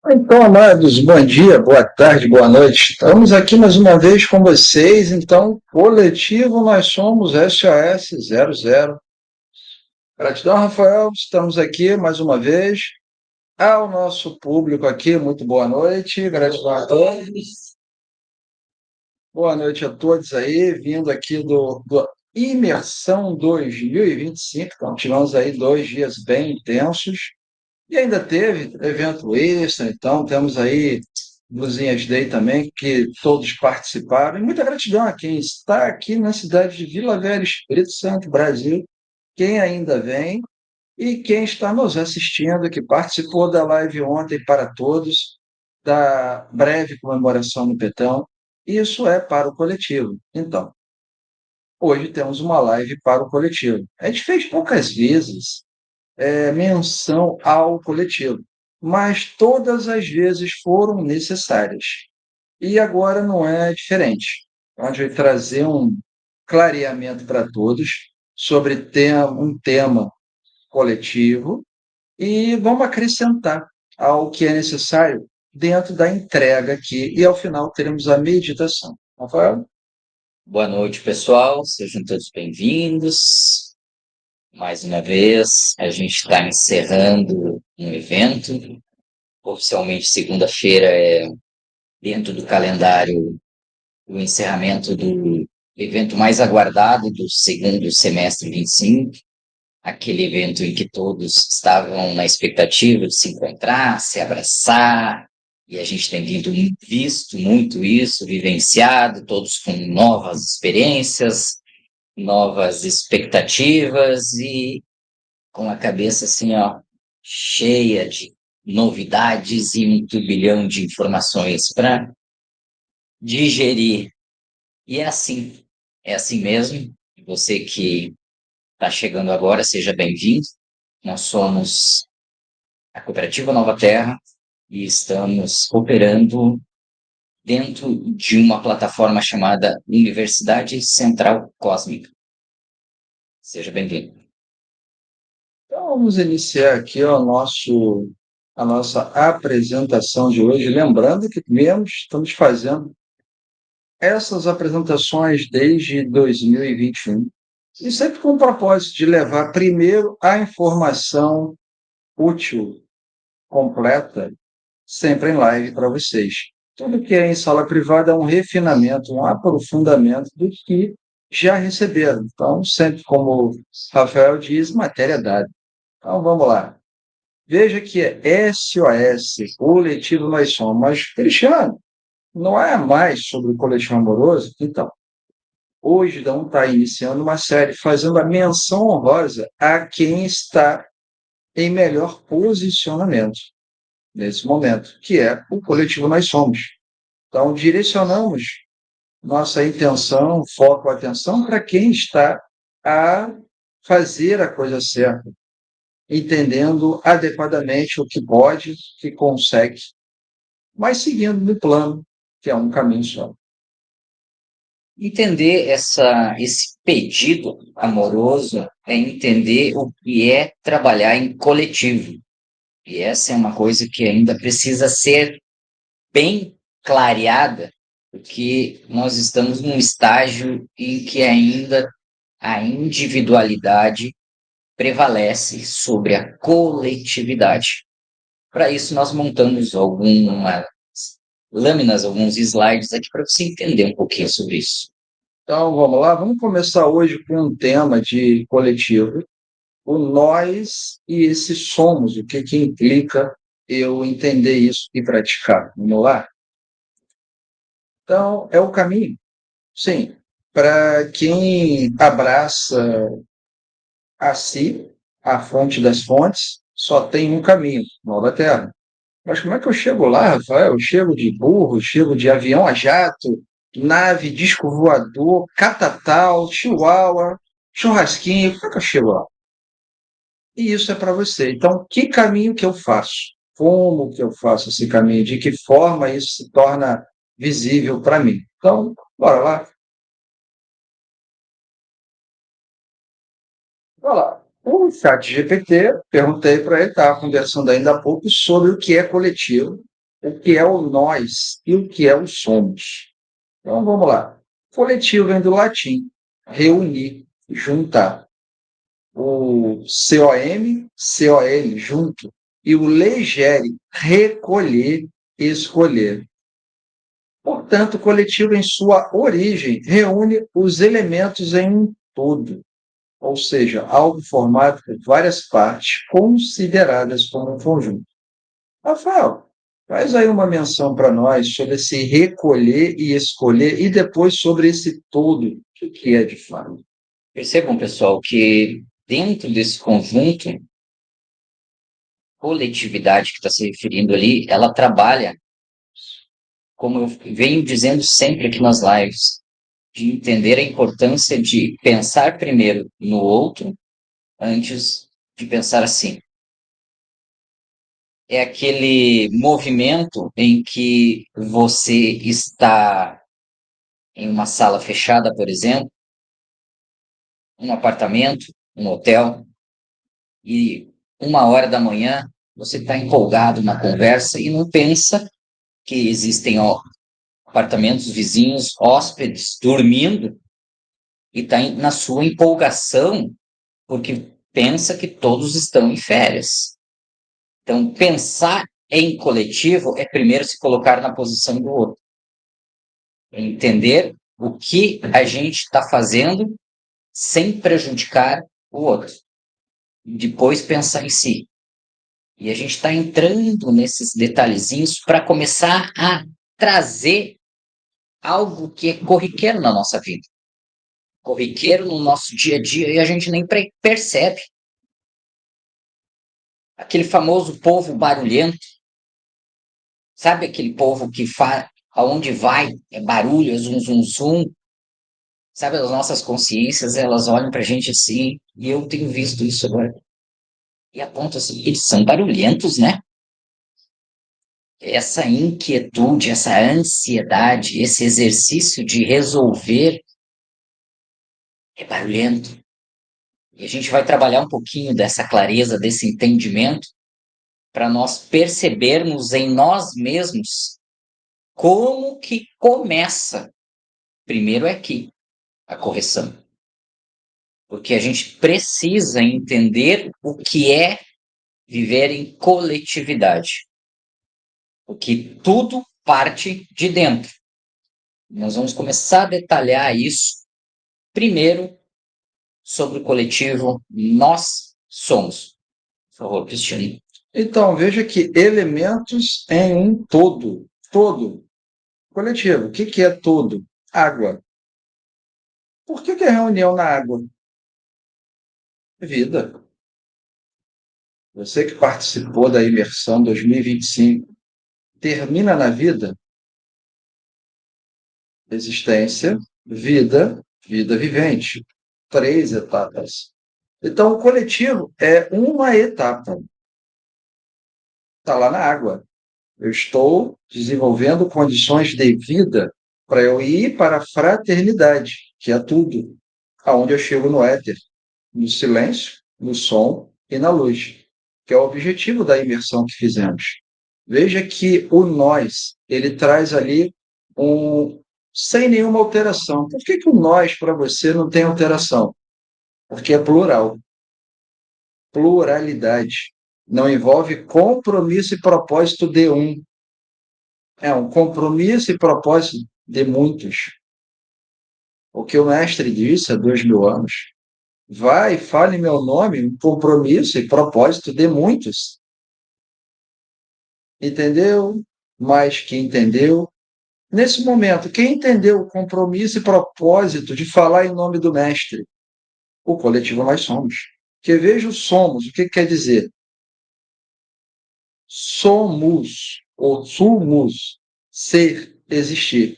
Então, amados, bom dia, boa tarde, boa noite. Estamos aqui mais uma vez com vocês. Então, coletivo, nós somos SOS 00. Gratidão, Rafael. Estamos aqui mais uma vez. Ao nosso público aqui, muito boa noite. Gratidão a todos. Boa noite a todos aí, vindo aqui do Imersão 2025. Então, tivemos aí 2 dias bem intensos. E ainda teve evento extra, então temos aí Luzinhas Day também, que todos participaram. E muita gratidão a quem está aqui na cidade de Vila Velha, Espírito Santo, Brasil, quem ainda vem e quem está nos assistindo, que participou da live ontem para todos, da breve comemoração no Petão. Isso é para o coletivo. Então, hoje temos uma live para o coletivo. A gente fez poucas vezes menção ao coletivo, mas todas as vezes foram necessárias. E agora não é diferente. A gente vai trazer um clareamento para todos sobre um tema coletivo e vamos acrescentar ao que é necessário dentro da entrega aqui e ao final teremos a meditação. Rafael? Boa noite, pessoal. Sejam todos bem-vindos. Mais uma vez, a gente está encerrando um evento. Oficialmente, segunda-feira é, dentro do calendário, o encerramento do evento mais aguardado do segundo semestre 25, aquele evento em que todos estavam na expectativa de se encontrar, se abraçar, e a gente tem visto muito isso, vivenciado, todos com novas experiências, novas expectativas e com a cabeça assim, ó, cheia de novidades e um turbilhão de informações para digerir. E é assim mesmo. Você que está chegando agora, seja bem-vindo. Nós somos a Cooperativa Nova Terra e estamos operando dentro de uma plataforma chamada Universidade Central Cósmica. Seja bem-vindo. Então vamos iniciar aqui a nossa apresentação de hoje, lembrando que mesmo estamos fazendo essas apresentações desde 2021, e sempre com o propósito de levar primeiro a informação útil, completa, sempre em live para vocês. Tudo que é em sala privada é um refinamento, um aprofundamento do que já receberam. Então, sempre como Rafael diz, matéria dada. Então, vamos lá. Veja que é SOS, coletivo nós somos. Mas, Cristiano, não é mais sobre o coletivo amoroso? Então, hoje Dão está iniciando uma série fazendo a menção honrosa a quem está em melhor posicionamento nesse momento, que é o coletivo Nós Somos. Então, direcionamos nossa intenção, foco, atenção para quem está a fazer a coisa certa, entendendo adequadamente o que pode, o que consegue, mas seguindo no plano, que é um caminho só. Entender esse pedido amoroso é entender o que é trabalhar em coletivo. E essa é uma coisa que ainda precisa ser bem clareada, porque nós estamos num estágio em que ainda a individualidade prevalece sobre a coletividade. Para isso, nós montamos algumas lâminas, alguns slides aqui para você entender um pouquinho sobre isso. Então, vamos lá, vamos começar hoje com um tema de coletivo, o nós e esse somos, o que que implica eu entender isso e praticar. Vamos lá? Então, é o caminho, sim, para quem abraça a si, a fonte das fontes, só tem um caminho, nova terra. Mas como é que eu chego lá, Rafael? Eu chego de burro, chego de avião a jato, nave, disco voador, catatal, chihuahua, churrasquinho, como é que eu chego lá? E isso é para você. Então, que caminho que eu faço? Como que eu faço esse caminho? De que forma isso se torna visível para mim? Então, bora lá. Bora lá. O chat GPT, perguntei para ele, estava conversando ainda há pouco sobre o que é coletivo. o que é o nós e o que é o somos. Então, vamos lá. Coletivo vem do latim, reunir, juntar. O COM, COL, junto. E o legere, recolher, escolher. Portanto, o coletivo, em sua origem, reúne os elementos em um todo, ou seja, algo formado por várias partes consideradas como um conjunto. Rafael, faz aí uma menção para nós sobre esse recolher e escolher, e depois sobre esse todo, o que é de fato. Percebam, pessoal, que dentro desse conjunto, coletividade que está se referindo ali, ela trabalha, como eu venho dizendo sempre aqui nas lives, de entender a importância de pensar primeiro no outro antes de pensar assim. É aquele movimento em que você está em uma sala fechada, por exemplo, um apartamento, um hotel, e 1 hora da manhã você está empolgado na conversa e não pensa que existem apartamentos vizinhos, hóspedes dormindo, e está na sua empolgação porque pensa que todos estão em férias. Então, pensar em coletivo é primeiro se colocar na posição do outro, entender o que a gente está fazendo sem prejudicar o outro, depois pensar em si. E a gente está entrando nesses detalhezinhos para começar a trazer algo que é corriqueiro na nossa vida, corriqueiro no nosso dia a dia, e a gente nem percebe. Aquele famoso povo barulhento, sabe aquele povo que faz, aonde vai, é barulho, é zum, zum, zum, sabe, as nossas consciências, elas olham pra gente assim, e eu tenho visto isso agora, e apontam assim, eles são barulhentos, né? Essa inquietude, essa ansiedade, esse exercício de resolver é barulhento. E a gente vai trabalhar um pouquinho dessa clareza, desse entendimento, para nós percebermos em nós mesmos como que começa. Primeiro é aqui, a correção. Porque a gente precisa entender o que é viver em coletividade. Porque tudo parte de dentro. Nós vamos começar a detalhar isso primeiro sobre o coletivo Nós Somos. Por favor, Cristiane. Então, veja que elementos em um todo. Todo. Coletivo. O que é todo? Água. Por que é reunião na água? Vida. Você que participou da imersão 2025, termina na vida, existência, vida, vida vivente. 3 etapas. Então, o coletivo é uma etapa. Está lá na água. Eu estou desenvolvendo condições de vida para eu ir para a fraternidade, que é tudo, aonde eu chego no éter, no silêncio, no som e na luz, que é o objetivo da imersão que fizemos. Veja que o nós, ele traz ali sem nenhuma alteração. Por que o nós para você não tem alteração? Porque é plural. Pluralidade. Não envolve compromisso e propósito de um. É um compromisso e propósito de muitos. O que o mestre disse há 2000 anos. Vai, fale meu nome, um compromisso e propósito de muitos. Entendeu? Mais que entendeu. Nesse momento, quem entendeu o compromisso e propósito de falar em nome do mestre? O coletivo nós somos. Que veja o somos, o que quer dizer? Somos, ou somos, ser, existir.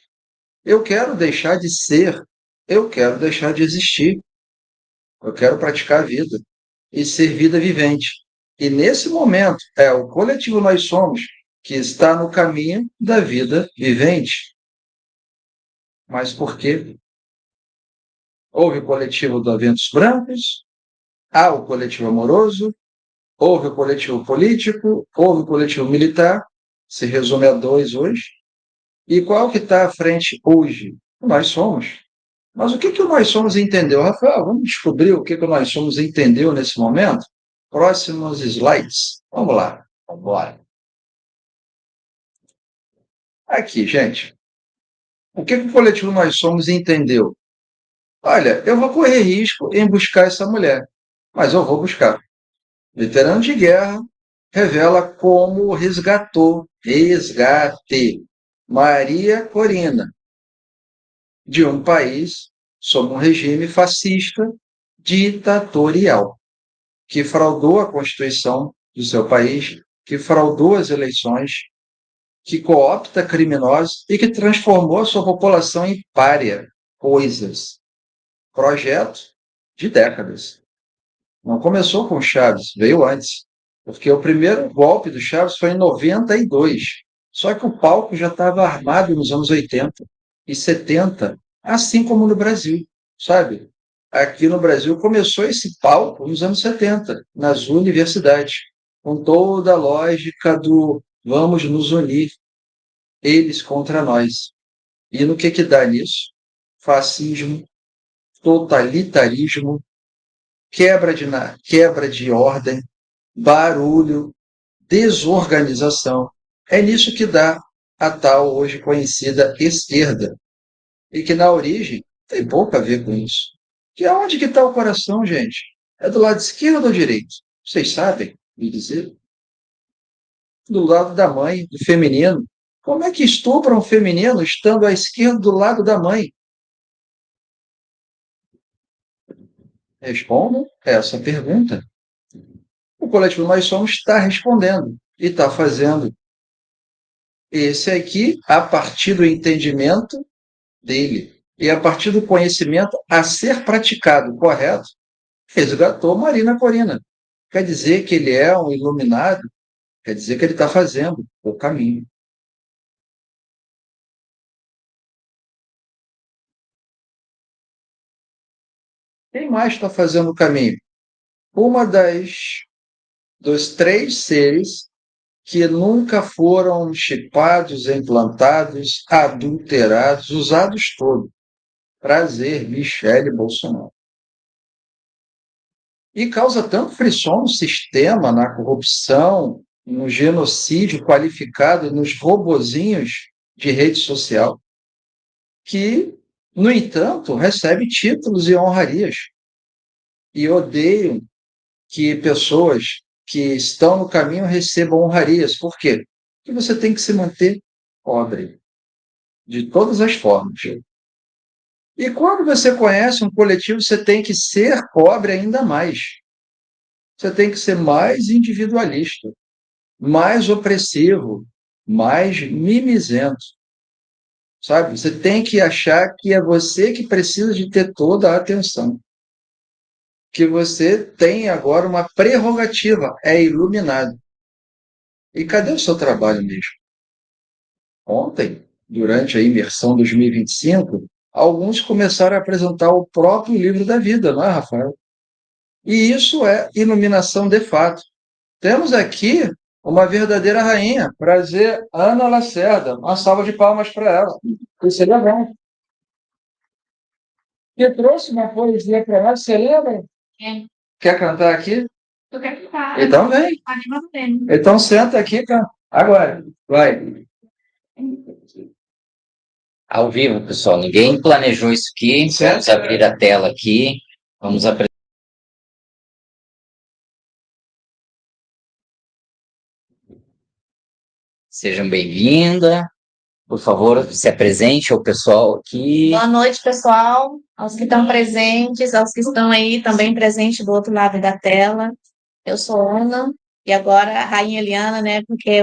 Eu quero deixar de ser, eu quero deixar de existir. Eu quero praticar a vida e ser vida vivente. E nesse momento, é o coletivo nós somos que está no caminho da vida vivente. Mas por quê? Houve o coletivo do Ventos Brancos, há o coletivo amoroso, houve o coletivo político, houve o coletivo militar, se resume a dois hoje. E qual que está à frente hoje? Nós somos. Mas o que que o nós somos entendeu? Rafael, vamos descobrir o que que o nós somos entendeu nesse momento? Próximos slides. Vamos lá. Vamos embora. Aqui, gente. O que que o coletivo Nós Somos entendeu? Olha, eu vou correr risco em buscar essa mulher, mas eu vou buscar. Veterano de guerra revela como resgate, Maria Corina, de um país sob um regime fascista ditatorial, que fraudou a Constituição do seu país, que fraudou as eleições, que coopta criminosos e que transformou a sua população em pária, coisas. Projeto de décadas. Não começou com Chaves, veio antes. Porque o primeiro golpe do Chaves foi em 92. Só que o palco já estava armado nos anos 80 e 70, assim como no Brasil, sabe? Aqui no Brasil começou esse palco nos anos 70, nas universidades, com toda a lógica do vamos nos unir, eles contra nós. E no que dá nisso? Fascismo, totalitarismo, quebra de ordem, barulho, desorganização. É nisso que dá a tal hoje conhecida esquerda. E que na origem tem pouco a ver com isso. Que aonde que está o coração, gente? É do lado esquerdo ou direito? Vocês sabem me dizer? Do lado da mãe, do feminino. Como é que estupra um feminino estando à esquerda do lado da mãe? Respondam essa pergunta. O coletivo Nós Somos está respondendo e está fazendo. Esse aqui, a partir do entendimento dele e a partir do conhecimento a ser praticado, correto, resgatou Marina Corina. Quer dizer que ele é um iluminado, quer dizer que ele está fazendo o caminho. Quem mais está fazendo o caminho? Uma dos três seres que nunca foram chipados, implantados, adulterados, usados todo. Prazer, Michele Bolsonaro. E causa tanto frisson no sistema, na corrupção, no genocídio qualificado, nos robozinhos de rede social, que, no entanto, recebe títulos e honrarias. E odeiam que pessoas que estão no caminho recebam honrarias. Por quê? Porque você tem que se manter pobre, de todas as formas. E quando você conhece um coletivo, você tem que ser pobre ainda mais. Você tem que ser mais individualista, mais opressivo, mais mimizento, sabe? Você tem que achar que é você que precisa de ter toda a atenção, que você tem agora uma prerrogativa, é iluminado. E cadê o seu trabalho mesmo? Ontem, durante a imersão 2025, alguns começaram a apresentar o próprio livro da vida, não é, Rafael? E isso é iluminação de fato. Temos aqui uma verdadeira rainha. Prazer, Ana Lacerda. Uma salva de palmas para ela. Isso seria bom. Que trouxe uma poesia para ela, você lembra? É. Quer cantar aqui? Eu quero cantar. Então vem. Então senta aqui, cara. Agora, vai. Ao vivo, pessoal. Ninguém planejou isso aqui. Vamos abrir a tela aqui. Vamos apresentar. Sejam bem-vindas. Por favor, se apresente ao pessoal aqui. Boa noite, pessoal, aos que estão presentes, aos que estão aí também presentes do outro lado da tela. Eu sou Ana, e agora a Rainha Eliana, né, porque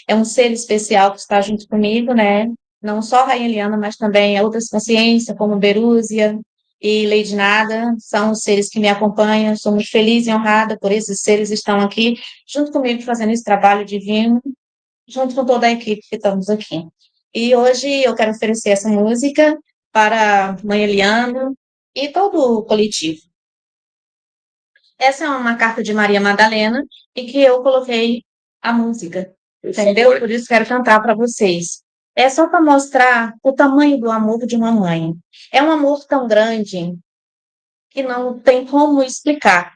é um ser especial que está junto comigo, né, não só a Rainha Eliana, mas também outras consciências, como Berúzia e Lady Nada, são os seres que me acompanham. Sou muito feliz e honrada por esses seres estão aqui, junto comigo, fazendo esse trabalho divino, junto com toda a equipe que estamos aqui. E hoje eu quero oferecer essa música para a Mãe Eliana e todo o coletivo. Essa é uma carta de Maria Madalena e que eu coloquei a música. entendeu? Por isso quero cantar para vocês. É só para mostrar o tamanho do amor de uma mãe. É um amor tão grande que não tem como explicar.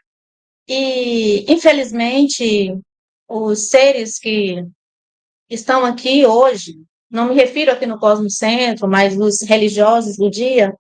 E, infelizmente, os seres que estão aqui hoje, não me refiro aqui no Cosmo Centro, mas os religiosos do dia,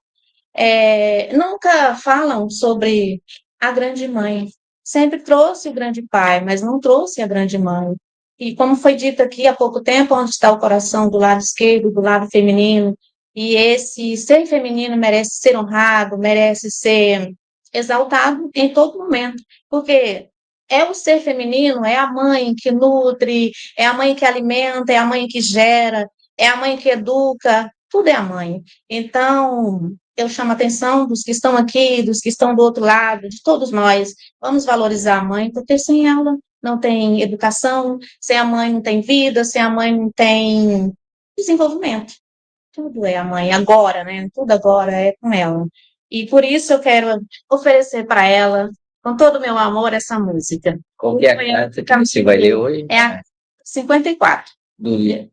nunca falam sobre a grande mãe. Sempre trouxe o grande pai, mas não trouxe a grande mãe. E como foi dito aqui há pouco tempo, onde está o coração do lado esquerdo, do lado feminino, e esse ser feminino merece ser honrado, merece ser exaltado em todo momento, porque é o ser feminino, é a mãe que nutre, é a mãe que alimenta, é a mãe que gera, é a mãe que educa, tudo é a mãe. Então, eu chamo a atenção dos que estão aqui, dos que estão do outro lado, de todos nós. Vamos valorizar a mãe, porque sem ela não tem educação, sem a mãe não tem vida, sem a mãe não tem desenvolvimento. Tudo é a mãe, agora, né? Tudo agora é com ela. E por isso eu quero oferecer para ela, com todo o meu amor, essa música. Qual que é a carta que você vai ler hoje? É a 54. De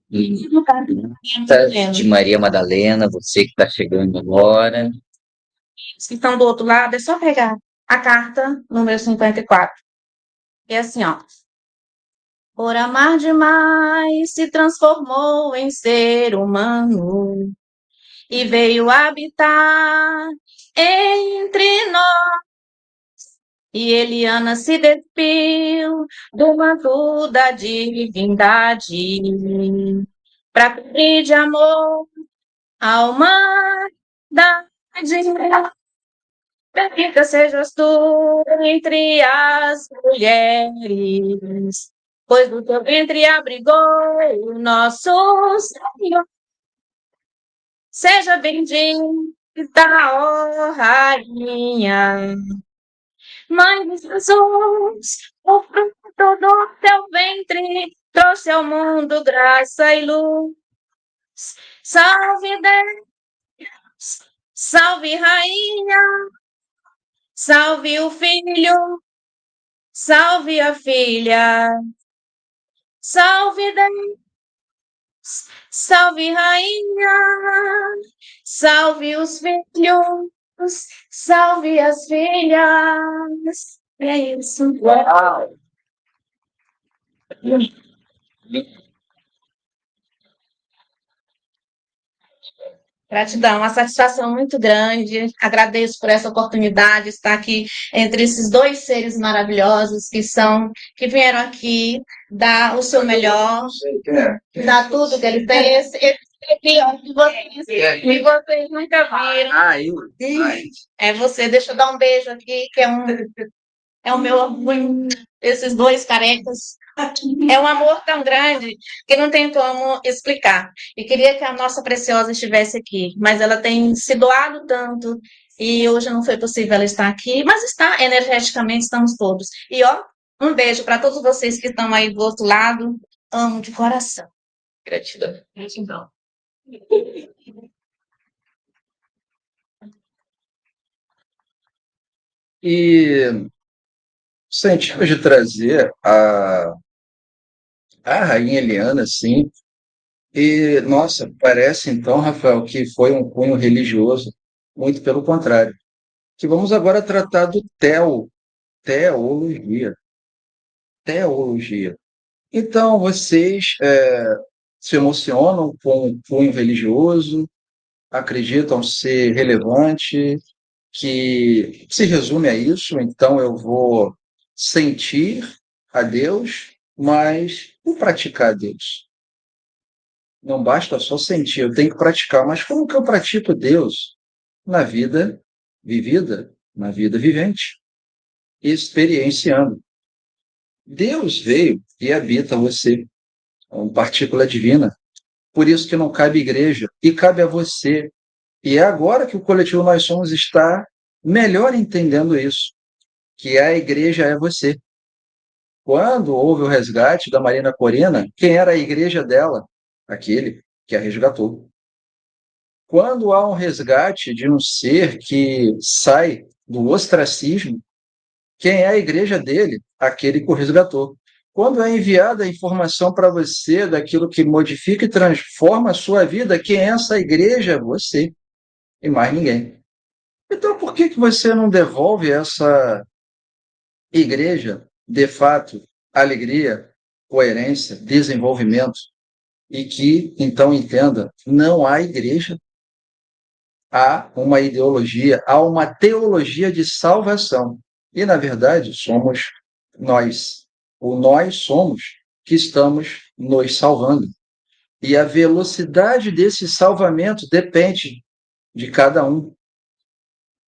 Maria Madalena, você que está chegando agora. Os que estão do outro lado, é só pegar a carta número 54. É assim, ó. Por amar demais, se transformou em ser humano e veio habitar entre nós. E Eliana se despiu do manto da divindade para cumprir de amor a humanidade. Bendita sejas tu entre as mulheres, pois do teu ventre abrigou o nosso Senhor. Seja bendita, ó Rainha, Mãe de Jesus, o fruto do teu ventre trouxe ao mundo graça e luz. Salve Deus, salve Rainha, salve o Filho, salve a Filha, salve Deus, salve Rainha, salve os filhos, salve as filhas. É isso. Uau! Gratidão, uma satisfação muito grande. Agradeço por essa oportunidade de estar aqui entre esses dois seres maravilhosos que vieram aqui dar o seu melhor, dar tudo que eles têm. Esse aqui, ó, que vocês nunca viram. É você, deixa eu dar um beijo aqui, que é o meu orgulho, esses dois carecas. É um amor tão grande que não tem como explicar. E queria que a nossa Preciosa estivesse aqui, mas ela tem se doado tanto e hoje não foi possível ela estar aqui, mas está, energeticamente estamos todos. E ó, um beijo para todos vocês que estão aí do outro lado. Amo de coração. Gratidão. Gratidão. E sentimos de trazer a Rainha Eliana, assim, e, nossa, parece então, Rafael, que foi um cunho religioso, muito pelo contrário. Que vamos agora tratar do teologia. Teologia. Então, vocês se emocionam com o cunho religioso, acreditam ser relevante, que se resume a isso, então eu vou sentir a Deus, mas não praticar a Deus. Não basta só sentir, eu tenho que praticar. Mas como que eu pratico Deus? Na vida vivida, na vida vivente, experienciando. Deus veio e habita você, é uma partícula divina. Por isso que não cabe igreja, e cabe a você. E é agora que o coletivo Nós Somos está melhor entendendo isso, que a igreja é você. Quando houve o resgate da Marina Corina, quem era a igreja dela? Aquele que a resgatou. Quando há um resgate de um ser que sai do ostracismo, quem é a igreja dele? Aquele que o resgatou. Quando é enviada a informação para você daquilo que modifica e transforma a sua vida, quem é essa igreja? Você e mais ninguém. Então, por que você não devolve essa igreja, de fato, alegria, coerência, desenvolvimento? E que, então, entenda, não há igreja, há uma ideologia, há uma teologia de salvação. E, na verdade, somos nós. O nós somos que estamos nos salvando. E a velocidade desse salvamento depende de cada um.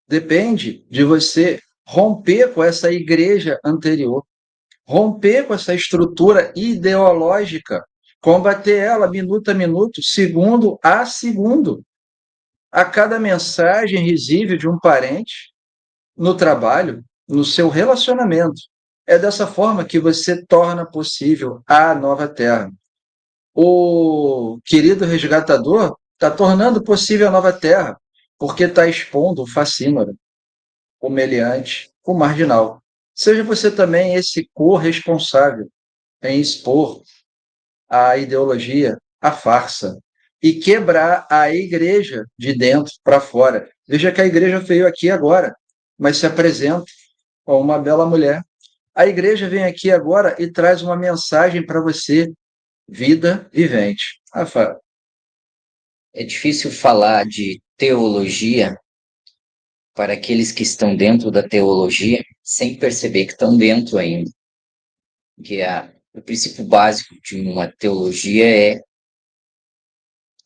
Depende de você romper com essa igreja anterior, romper com essa estrutura ideológica, combater ela minuto a minuto, segundo a segundo. A cada mensagem risível de um parente, no trabalho, no seu relacionamento. É dessa forma que você torna possível a nova terra. O querido resgatador está tornando possível a nova terra, porque está expondo o facínora, o meliante, o marginal. Seja você também esse corresponsável em expor a ideologia, a farsa, e quebrar a igreja de dentro para fora. Veja que a igreja veio aqui agora, mas se apresenta como uma bela mulher. A igreja vem aqui agora e traz uma mensagem para você, vida vivente. Rafael. É difícil falar de teologia para aqueles que estão dentro da teologia sem perceber que estão dentro ainda. Que o princípio básico de uma teologia é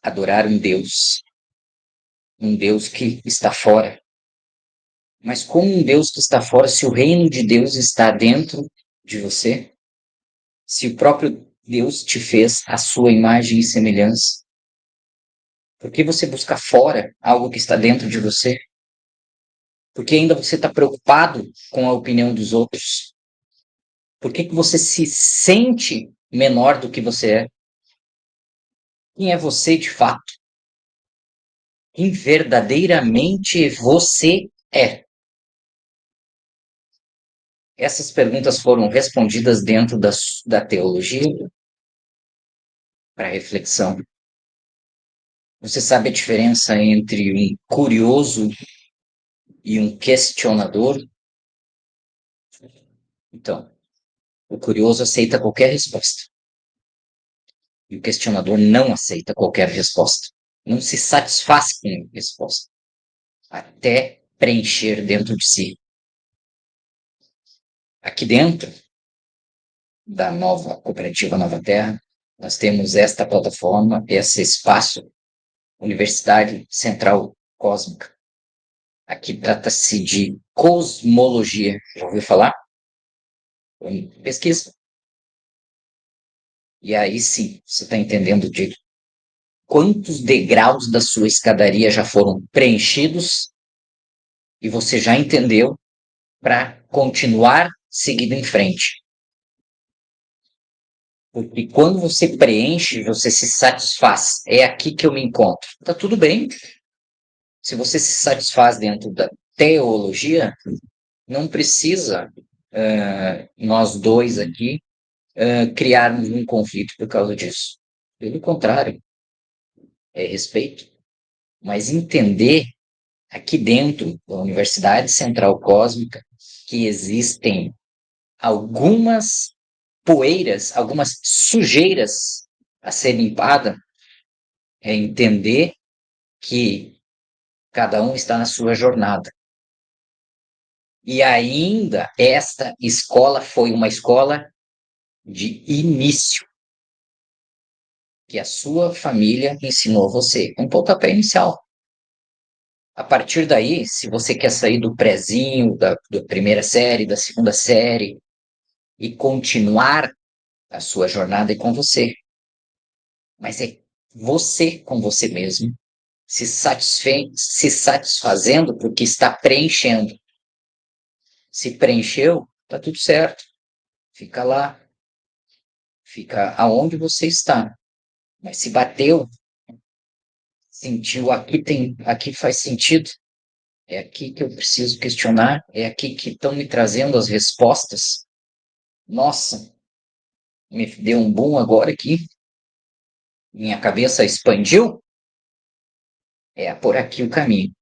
adorar um Deus que está fora. Mas como um Deus que está fora, se o reino de Deus está dentro de você, se o próprio Deus te fez a sua imagem e semelhança, por que você busca fora algo que está dentro de você? Por que ainda você está preocupado com a opinião dos outros? Por que você se sente menor do que você é? Quem é você de fato? Quem verdadeiramente você é? Essas perguntas foram respondidas dentro da teologia para reflexão. Você sabe a diferença entre um curioso e um questionador? Então, o curioso aceita qualquer resposta. E o questionador não aceita qualquer resposta. Não se satisfaz com a resposta. Até preencher dentro de si. Aqui dentro da nova cooperativa Nova Terra, nós temos esta plataforma, esse espaço, Universidade Central Cósmica. Aqui trata-se de cosmologia. Já ouviu falar? Pesquisa. E aí sim, você está entendendo de quantos degraus da sua escadaria já foram preenchidos e você já entendeu para continuar seguindo em frente. Porque quando você preenche, você se satisfaz. É aqui que eu me encontro. Tá tudo bem. Se você se satisfaz dentro da teologia, não precisa nós dois aqui criarmos um conflito por causa disso. Pelo contrário, é respeito. Mas entender aqui dentro da Universidade Central Cósmica que existem algumas poeiras, algumas sujeiras a ser limpada, é entender que cada um está na sua jornada. E ainda esta escola foi uma escola de início, que a sua família ensinou a você, um pontapé inicial. A partir daí, se você quer sair do prezinho, da primeira série, da segunda série, e continuar a sua jornada é com você. Mas é você com você mesmo, se satisfazendo porque está preenchendo. Se preencheu, tá tudo certo. Fica lá. Fica aonde você está. Mas se bateu, sentiu aqui faz sentido. É aqui que eu preciso questionar, é aqui que estão me trazendo as respostas. Nossa, Me deu um boom agora aqui. Minha cabeça expandiu. É por aqui o caminho.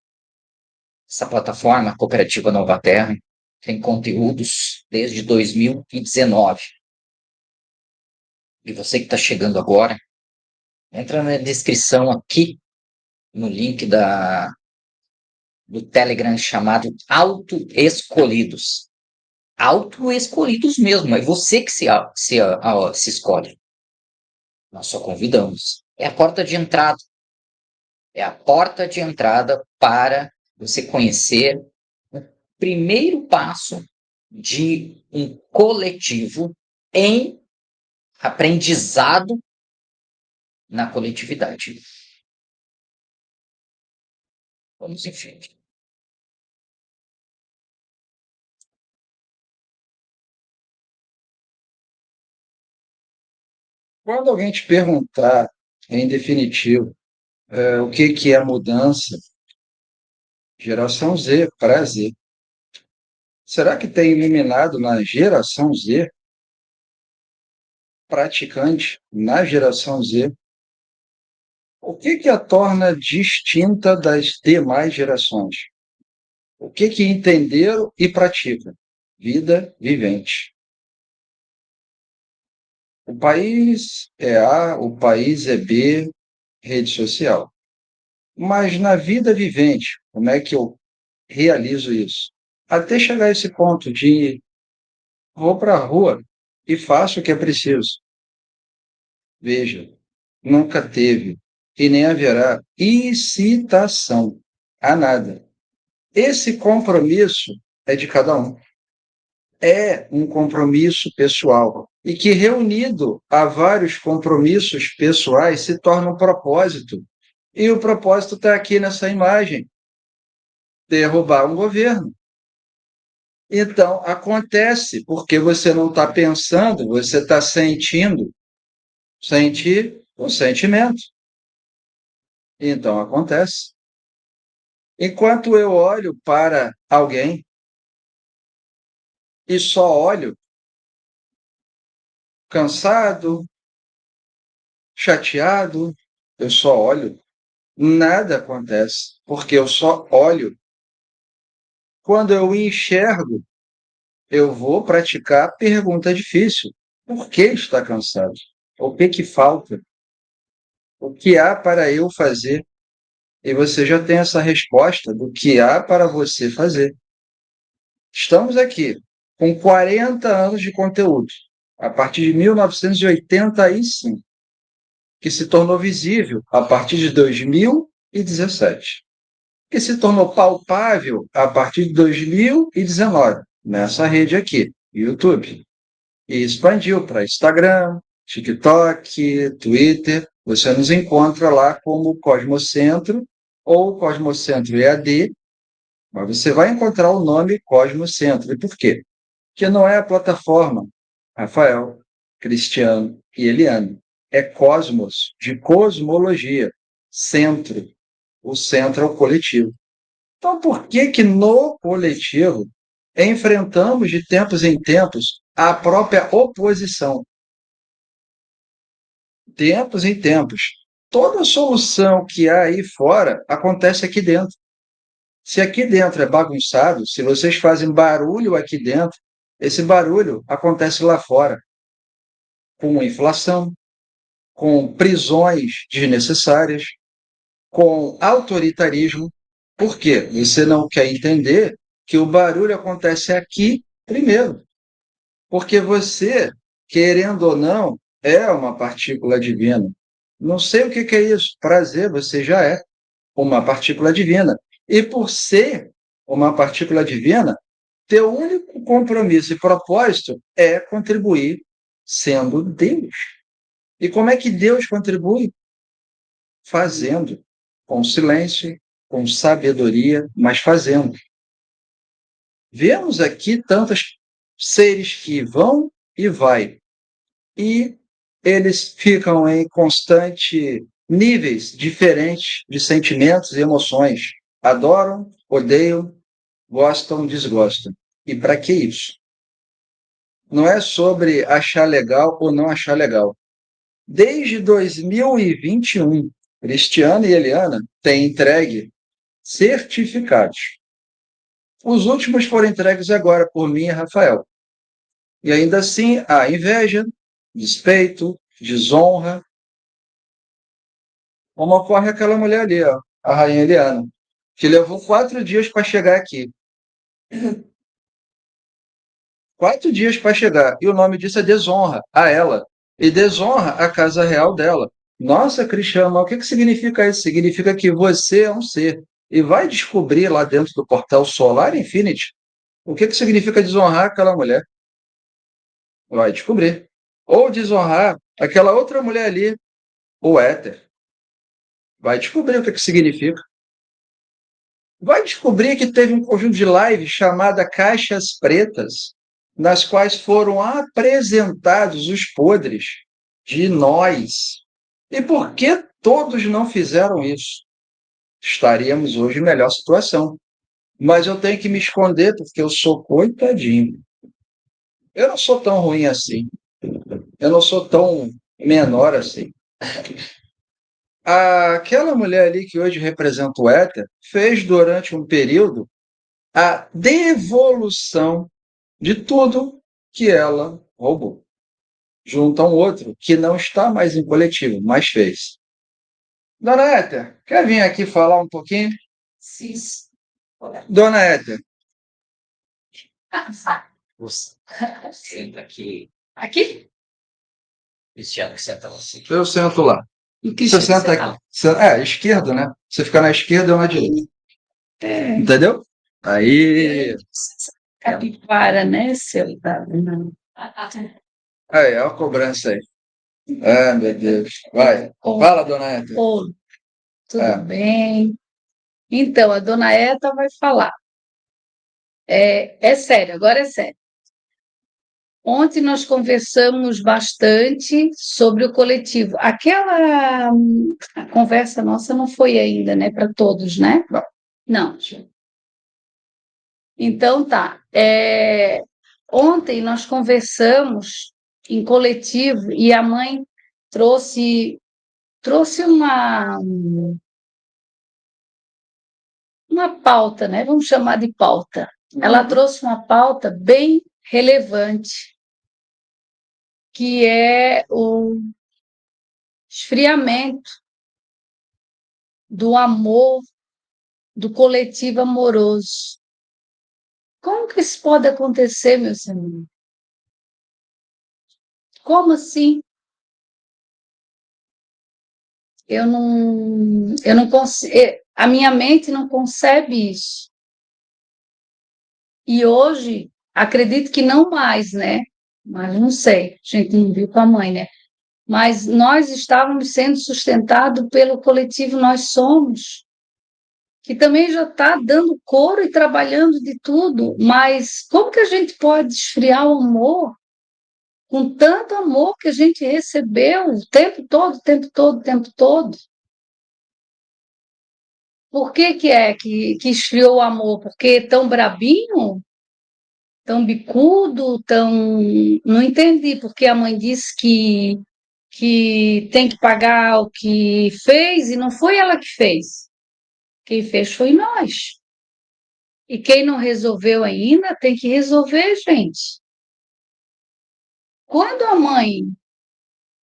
Essa plataforma, Cooperativa Nova Terra, tem conteúdos desde 2019. E você que está chegando agora, entra na descrição aqui, no link do Telegram chamado Autoescolhidos. Autoescolhidos mesmo, é você que se escolhe. Nós só convidamos. É a porta de entrada. É a porta de entrada para você conhecer o primeiro passo de um coletivo em aprendizado na coletividade. Vamos em frente. Quando alguém te perguntar, em definitivo, o que que é mudança, geração Z, para Z, será que tem iluminado na geração Z, praticante na geração Z? O que que a torna distinta das demais gerações? O que que entenderam e praticam? Vida vivente. O país é A, o país é B, rede social. Mas na vida vivente, como é que eu realizo isso? Até chegar a esse ponto de vou para a rua e faço o que é preciso. Veja, nunca teve e nem haverá incitação a nada. Esse compromisso é de cada um. É um compromisso pessoal e que, reunido a vários compromissos pessoais, se torna um propósito. E o propósito está aqui nessa imagem: derrubar um governo. Então, acontece porque você não está pensando, você está sentindo. Sentir o sentimento. Então, acontece. Enquanto eu olho para alguém e só olho cansado, chateado, eu só olho, nada acontece, porque eu só olho. Quando eu enxergo, eu vou praticar a pergunta difícil: por que está cansado? O que que falta? O que há para eu fazer? E você já tem essa resposta do que há para você fazer. Estamos aqui com 40 anos de conteúdo, a partir de 1985, que se tornou visível a partir de 2017, que se tornou palpável a partir de 2019, nessa rede aqui, YouTube, e expandiu para Instagram, TikTok, Twitter. Você nos encontra lá como Cosmocentro ou Cosmocentro EAD, mas você vai encontrar o nome Cosmocentro. E por quê? Porque não é a plataforma Rafael, Cristiano e Eliane. É cosmos, de cosmologia, centro. O centro é o coletivo. Então, por que que no coletivo enfrentamos de tempos em tempos a própria oposição? Tempos em tempos. Toda solução que há aí fora acontece aqui dentro. Se aqui dentro é bagunçado, se vocês fazem barulho aqui dentro, esse barulho acontece lá fora, com inflação, com prisões desnecessárias, com autoritarismo. Por quê? Você não quer entender que o barulho acontece aqui primeiro. Porque você, querendo ou não, é uma partícula divina. Não sei o que é isso. Prazer, você já é uma partícula divina. E por ser uma partícula divina, teu único compromisso e propósito é contribuir sendo Deus. E como é que Deus contribui? Fazendo, com silêncio, com sabedoria, mas fazendo. Vemos aqui tantos seres que vão e vai, e eles ficam em constante níveis diferentes de sentimentos e emoções. Adoram, odeiam, gostam, desgostam. E para que isso? não é sobre achar legal ou não achar legal. Desde 2021, Cristiana e Eliana têm entregue certificados. Os últimos foram entregues agora por mim e Rafael. E ainda assim, há inveja, despeito, desonra, como ocorre aquela mulher ali, ó, a rainha Eliana, que levou 4 dias para chegar aqui. 4 dias para chegar. E o nome disso é desonra a ela. E desonra a casa real dela. Nossa, Cristiano, mas o que significa isso? Significa que você é um ser. E vai descobrir lá dentro do portal Solar Infinity o que significa desonrar aquela mulher. Vai descobrir. Ou desonrar aquela outra mulher ali, o éter. Vai descobrir o que significa. Vai descobrir que teve um conjunto de lives chamada Caixas Pretas, nas quais foram apresentados os podres de nós. E por que todos não fizeram isso? Estaríamos hoje em melhor situação. Mas eu tenho que me esconder porque eu sou coitadinho. Eu não sou tão ruim assim. Eu não sou tão menor assim. Aquela mulher ali que hoje representa o éter fez durante um período a devolução de tudo que ela roubou, junto a um outro que não está mais em coletivo, mas fez. Dona Éter, quer vir aqui falar um pouquinho? Sim. Dona Éter, Você senta aqui. Aqui? Cristiano, senta você. eu sento lá. O que Você senta aqui. Esquerda, né? Você fica na esquerda ou na direita. Entendeu? Aí. Capivara, né, seu? Não. Aí, olha a cobrança aí. Ah, meu Deus. Vai. Fala, dona Éter. Oi, tudo É. bem? Então, a dona Eta vai falar. É sério, agora é sério. Ontem nós conversamos bastante sobre o coletivo. Aquela conversa nossa não foi ainda, né, para todos, né? Não. Então tá. Ontem nós conversamos em coletivo e a mãe trouxe uma pauta, né? Vamos chamar de pauta. Ela trouxe uma pauta bem relevante, que é o esfriamento do amor, do coletivo amoroso. Como que isso pode acontecer, meu senhor? Como assim? Eu não consigo, a minha mente não concebe isso. E hoje, acredito que não mais, né? Mas não sei, a gente não viu com a mãe, né? Mas nós estávamos sendo sustentados pelo coletivo Nós Somos, que também já está dando coro e trabalhando de tudo, mas como que a gente pode esfriar o amor com tanto amor que a gente recebeu o tempo todo, o tempo todo, o tempo todo? Por que é que esfriou o amor? Porque tão brabinho? Tão bicudo? Tão... Não entendi, porque a mãe disse que tem que pagar o que fez e não foi ela que fez. Quem fez foi nós. E quem não resolveu ainda tem que resolver, gente. Quando a mãe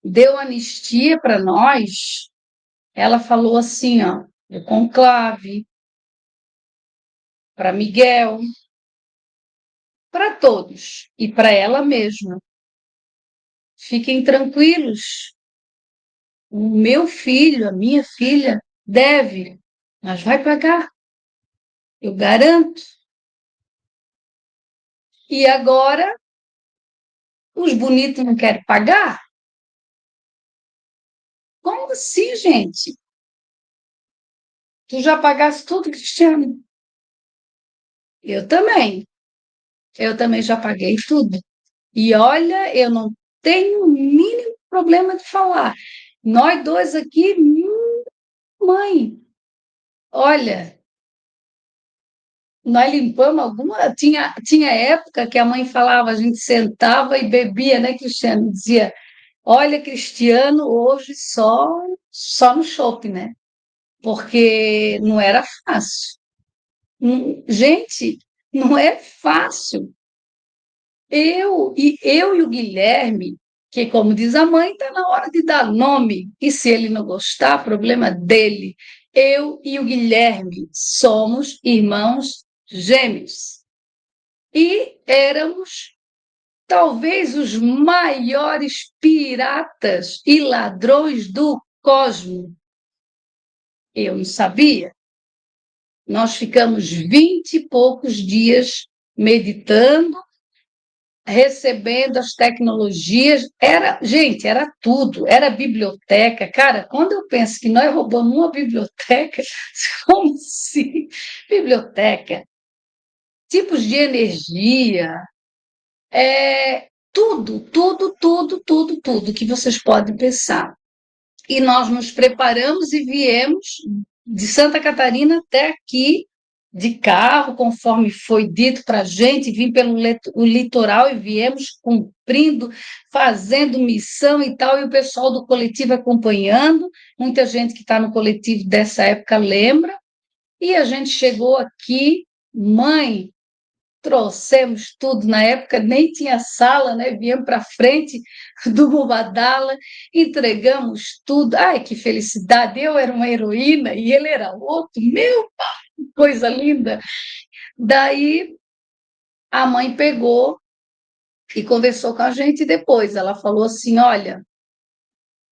deu anistia para nós, ela falou assim, ó, o conclave, para Miguel, para todos e para ela mesma. Fiquem tranquilos. O meu filho, a minha filha, deve, mas vai pagar. Eu garanto. E agora, os bonitos não querem pagar? Como assim, gente? Tu já pagaste tudo, Cristiano? Eu também. Eu também já paguei tudo. E olha, eu não tenho o mínimo problema de falar. Nós dois aqui, mãe, olha, nós limpamos alguma. Tinha época que a mãe falava, a gente sentava e bebia, né, Cristiano? Dizia, olha, Cristiano, hoje só no shopping, né? Porque não era fácil. Gente, não é fácil. Eu e o Guilherme, que, como diz a mãe, está na hora de dar nome. E se ele não gostar, problema dele. Eu e o Guilherme somos irmãos gêmeos. E éramos talvez os maiores piratas e ladrões do cosmos. Eu não sabia. Nós ficamos 20 e poucos dias meditando, recebendo as tecnologias. Gente, era tudo. Era biblioteca. Cara, quando eu penso que nós roubamos uma biblioteca, como assim? Biblioteca, tipos de energia, tudo que vocês podem pensar. E nós nos preparamos e viemos de Santa Catarina até aqui, de carro, conforme foi dito para a gente, vim pelo o litoral e viemos cumprindo, fazendo missão e tal, e o pessoal do coletivo acompanhando, muita gente que está no coletivo dessa época lembra, e a gente chegou aqui, mãe, trouxemos tudo, na época nem tinha sala, né? Viemos para frente do Mubadala, entregamos tudo. Ai, que felicidade! Eu era uma heroína e ele era outro. Meu pai, coisa linda! Daí a mãe pegou e conversou com a gente depois. Ela falou assim: olha,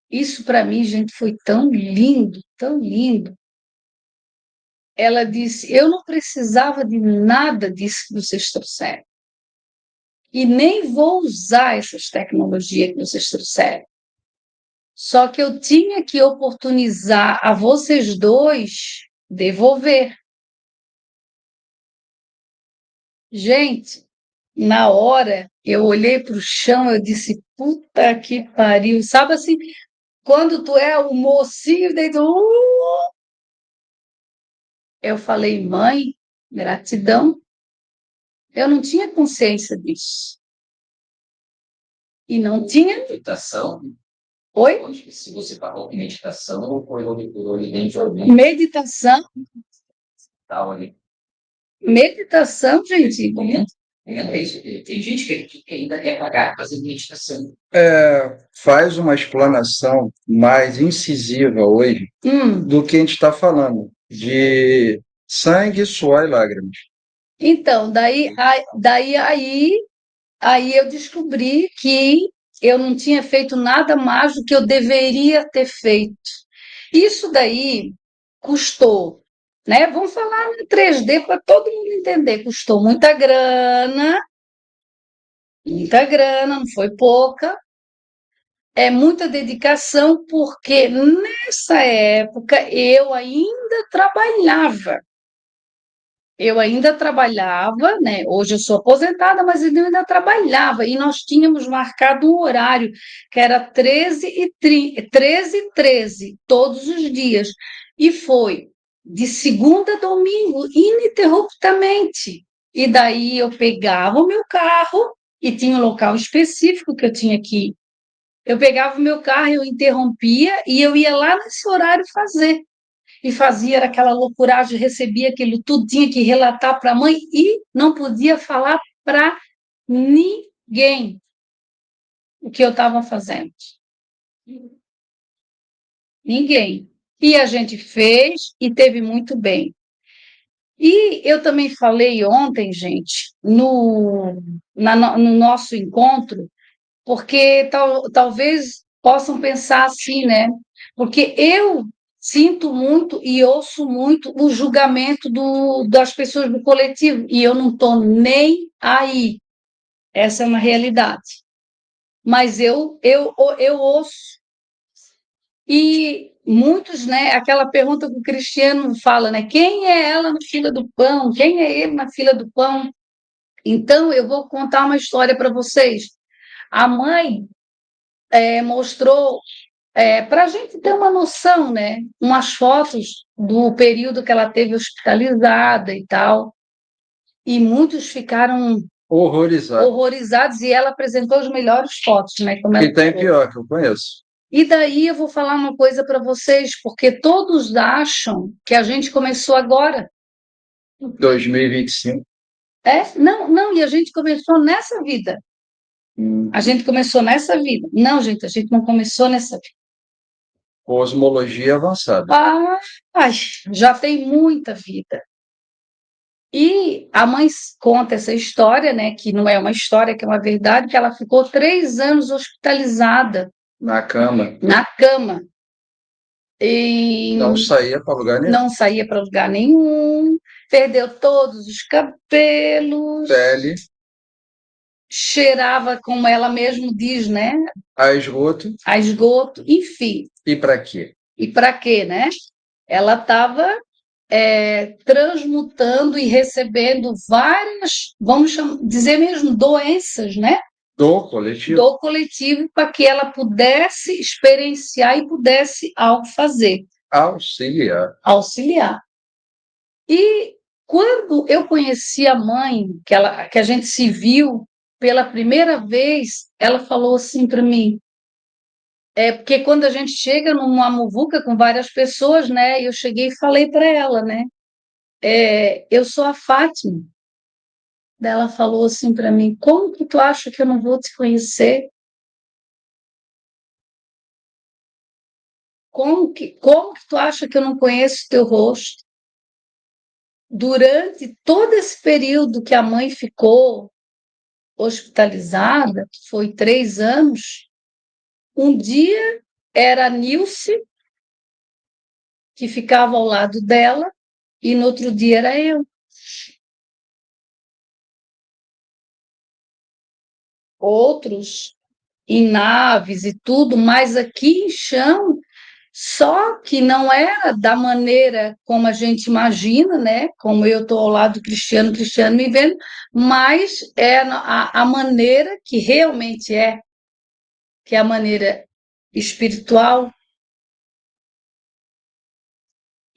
isso para mim, gente, foi tão lindo, tão lindo. Ela disse: eu não precisava de nada disso que vocês trouxeram. E nem vou usar essas tecnologias que vocês trouxeram. Só que eu tinha que oportunizar a vocês dois devolver. Gente, na hora eu olhei para o chão, eu disse, puta que pariu. Sabe assim, quando tu é o mocinho, daí tu... Eu falei, mãe, gratidão. Eu não tinha consciência disso. E não tinha... Meditação. Oi? Se você falou em meditação, ou foi dentro Meditação. tal ali. Meditação, gente. Tem gente que ainda quer pagar fazendo meditação. Faz uma explanação mais incisiva hoje do que a gente está falando, de sangue, suor e lágrimas. Então, aí eu descobri que eu não tinha feito nada mais do que eu deveria ter feito. Isso daí custou, né? Vamos falar em 3D para todo mundo entender. Custou muita grana, não foi pouca. É muita dedicação, porque nessa época eu ainda trabalhava. Né? Hoje eu sou aposentada, mas eu ainda trabalhava, e nós tínhamos marcado um horário, que era 13h13, todos os dias, e foi de segunda a domingo, ininterruptamente. E daí eu pegava o meu carro, e tinha um local específico que eu tinha que ir. Eu pegava o meu carro, eu interrompia, e eu ia lá nesse horário fazer. E fazia aquela loucuragem, recebia aquilo tudo, tinha que relatar para a mãe e não podia falar para ninguém o que eu estava fazendo. Ninguém. E a gente fez e teve muito bem. E eu também falei ontem, gente, no nosso encontro, porque talvez possam pensar assim, né? Porque eu sinto muito e ouço muito o julgamento das pessoas do coletivo, e eu não estou nem aí. Essa é uma realidade. Mas eu ouço. E muitos, né? Aquela pergunta que o Cristiano fala, né? Quem é ela na fila do pão? Quem é ele na fila do pão? Então, eu vou contar uma história para vocês. A mãe mostrou, para a gente ter uma noção, né? Umas fotos do período que ela teve hospitalizada e tal. E muitos ficaram Horrorizado. horrorizados e ela apresentou as melhores fotos, né? Como ela E tem falou. pior, que eu conheço. E daí eu vou falar uma coisa para vocês, porque todos acham que a gente começou agora. 2025. Não, não, e a gente começou nessa vida. A gente começou nessa vida. Não, gente, a gente não começou nessa vida. Cosmologia avançada. Ai, já tem muita vida. E a mãe conta essa história, né? Que não é uma história, que é uma verdade, que ela ficou 3 anos hospitalizada Na cama. na cama. E Não saía para lugar nenhum. não saía para lugar nenhum, perdeu todos os cabelos, Pele, cheirava, como ela mesmo diz, né? a esgoto. A esgoto, enfim. E para quê? E para quê, né? Ela estava transmutando e recebendo várias, dizer mesmo, doenças, né? Do coletivo. Do coletivo, para que ela pudesse experienciar e pudesse algo fazer. Auxiliar. E quando eu conheci a mãe, que a gente se viu pela primeira vez, ela falou assim para mim, porque quando a gente chega numa muvuca com várias pessoas, né, eu cheguei e falei para ela, né, eu sou a Fátima. Daí ela falou assim para mim, como que tu acha que eu não vou te conhecer? Como que tu acha que eu não conheço teu rosto? Durante todo esse período que a mãe ficou hospitalizada, foi 3 anos, um dia era a Nilce, que ficava ao lado dela, e no outro dia era eu. Outros em naves e tudo, mas aqui em chão, só que não era da maneira como a gente imagina, né? Como eu estou ao lado do Cristiano, Cristiano me vendo, mas é a maneira que realmente que é a maneira espiritual.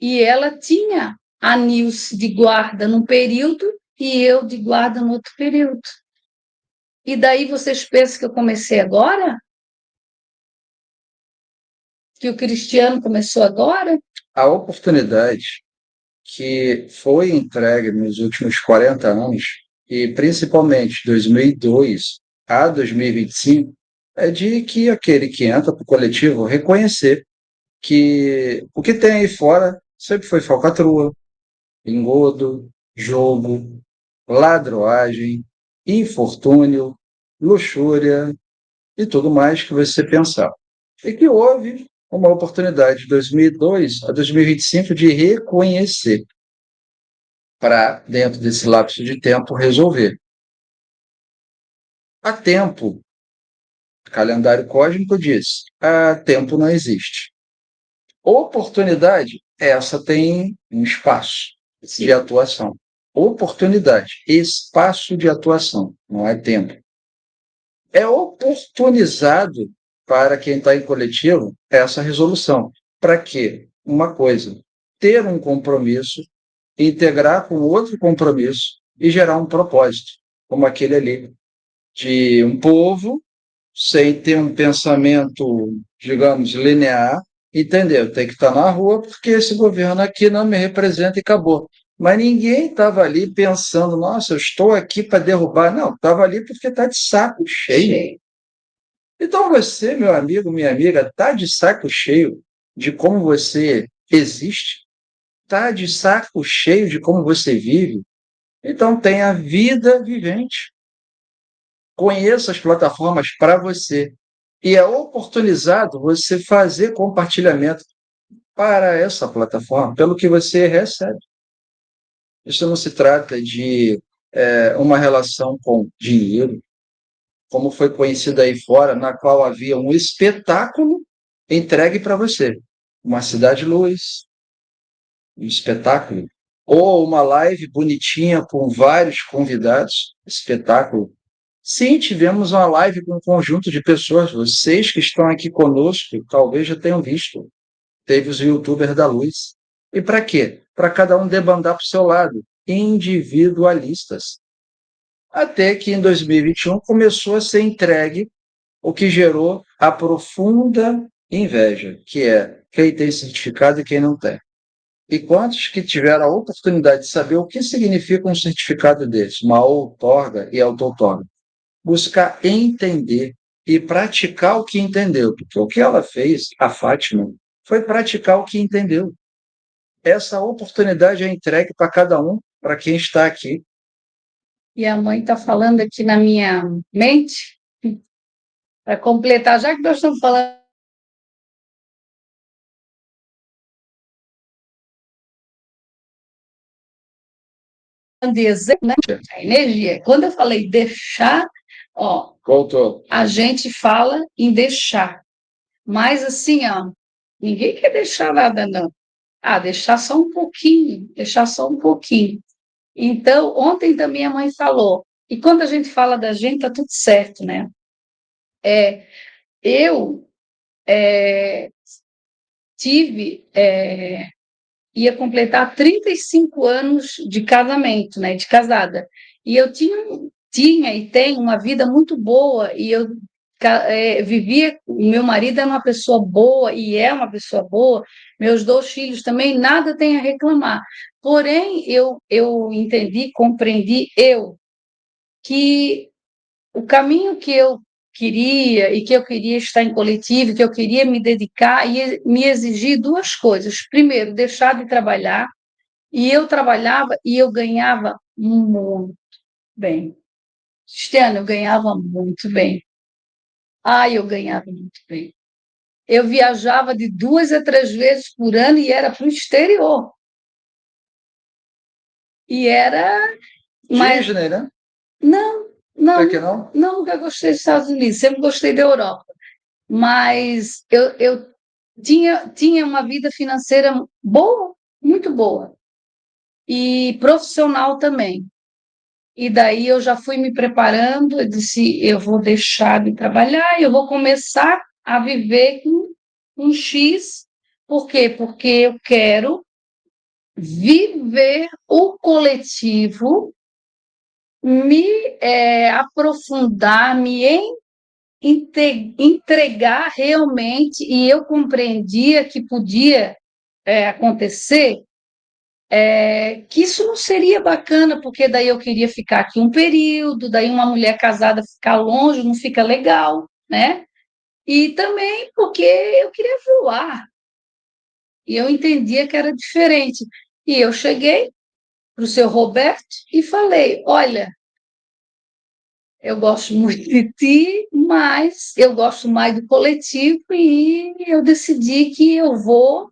E ela tinha a Nilce de guarda num período e eu de guarda no outro período. E daí vocês pensam que eu comecei agora? Que o Cristiano começou agora? A oportunidade que foi entregue nos últimos 40 anos, e principalmente 2002 a 2025, é de que aquele que entra para o coletivo reconhecer que o que tem aí fora sempre foi falcatrua, engodo, jogo, ladroagem, infortúnio, luxúria e tudo mais que você pensar. E que houve uma oportunidade de 2002 a 2025 de reconhecer para, dentro desse lapso de tempo, resolver. Há tempo, o calendário cósmico diz, há tempo não existe. Oportunidade, essa tem um espaço de atuação. Oportunidade, espaço de atuação, não é tempo. É oportunizado para quem está em coletivo essa resolução. Para quê? Uma coisa, ter um compromisso, integrar com outro compromisso e gerar um propósito, como aquele ali, de um povo sem ter um pensamento, digamos, linear, entendeu? Tem que estar na rua porque esse governo aqui não me representa e acabou. Mas ninguém estava ali pensando, nossa, eu estou aqui para derrubar. Não, estava ali porque está de saco cheio. Então você, meu amigo, minha amiga, está de saco cheio de como você existe? Está de saco cheio de como você vive? Então tenha vida vivente. Conheça as plataformas para você. E é oportunizado você fazer compartilhamento para essa plataforma, pelo que você recebe. Isso não se trata de uma relação com dinheiro, como foi conhecido aí fora, na qual havia um espetáculo entregue para você. Uma cidade-luz, um espetáculo, ou uma live bonitinha com vários convidados, espetáculo. Sim, tivemos uma live com um conjunto de pessoas, vocês que estão aqui conosco, talvez já tenham visto. Teve os youtubers da luz. E para quê? Para cada um debandar para o seu lado. individualistas. Até que em 2021 começou a ser entregue, o que gerou a profunda inveja, que é quem tem certificado e quem não tem. E quantos que tiveram a oportunidade de saber o que significa um certificado desse, uma outorga e auto-outorga? Buscar entender e praticar o que entendeu, porque o que ela fez, a Fátima, foi praticar o que entendeu. Essa oportunidade é entregue para cada um, para quem está aqui. E a mãe está falando aqui na minha mente, para completar, já que nós estamos falando de exemplo, né? A energia. Quando eu falei deixar, ó, Voltou. a gente fala em deixar, mas assim, ó, ninguém quer deixar nada, não. Ah, deixar só um pouquinho, deixar só um pouquinho. Então, ontem também a mãe falou, e quando a gente fala da gente, tá tudo certo, né? Eu tive, ia completar 35 anos de casamento, né, de casada, e eu tinha e tenho uma vida muito boa, e eu vivia, meu marido é uma pessoa boa, e é uma pessoa boa, meus 2 filhos também, nada tem a reclamar, porém, eu entendi, compreendi, que o caminho que eu queria e que eu queria estar em coletivo, que eu queria me dedicar e me exigir 2 coisas. Primeiro, deixar de trabalhar, e eu trabalhava e eu ganhava muito bem. Cristiano, eu ganhava muito bem. Eu ganhava muito bem. Eu viajava de 2 a 3 vezes por ano e era para o exterior. E era... Mas Disney, né? não, Por que não, não? nunca gostei dos Estados Unidos, sempre gostei da Europa. Mas eu tinha uma vida financeira boa, muito boa, e profissional também. E daí eu já fui me preparando, eu disse, eu vou deixar de trabalhar, eu vou começar a viver com um X. Por quê? Porque eu quero viver o coletivo, me aprofundar, me entregar realmente, e eu compreendia que podia acontecer, que isso não seria bacana, porque daí eu queria ficar aqui um período, daí uma mulher casada ficar longe não fica legal, né? E também porque eu queria voar, e eu entendia que era diferente. E eu cheguei para o seu Roberto e falei, olha, eu gosto muito de ti, mas eu gosto mais do coletivo e eu decidi que eu vou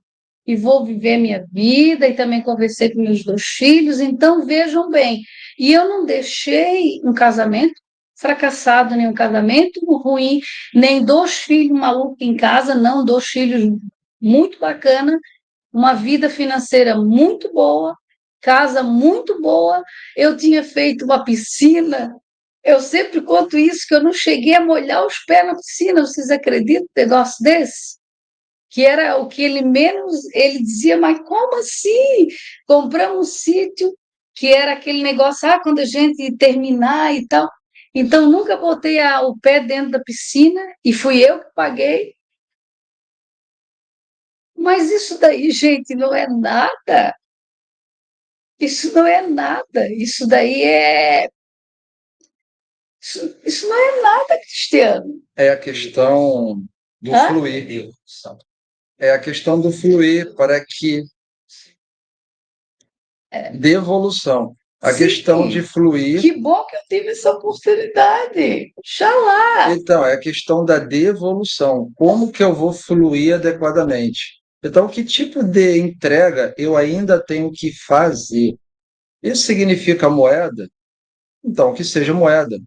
viver minha vida, e também conversei com meus 2 filhos, então vejam bem, e eu não deixei um casamento fracassado, nem um casamento ruim, nem 2 filhos malucos em casa, não, 2 filhos muito bacana, uma vida financeira muito boa, casa muito boa, eu tinha feito uma piscina. Eu sempre conto isso, que eu não cheguei a molhar os pés na piscina, vocês acreditam um negócio desse? Que era o que ele menos, ele dizia, mas como assim? Compramos um sítio, que era aquele negócio, quando a gente terminar e tal. Então, nunca botei o pé dentro da piscina, e fui eu que paguei. Mas isso daí, gente, não é nada. Isso não é nada. Isso daí é... Isso não é nada, Cristiano. É a questão do Hã? fluir. É a questão do fluir para que devolução. A Sim. questão de fluir. Que bom que eu tive essa oportunidade. Xalá. Então, é a questão da devolução. Como que eu vou fluir adequadamente? Então, que tipo de entrega eu ainda tenho que fazer? Isso significa moeda? Então, que seja moeda.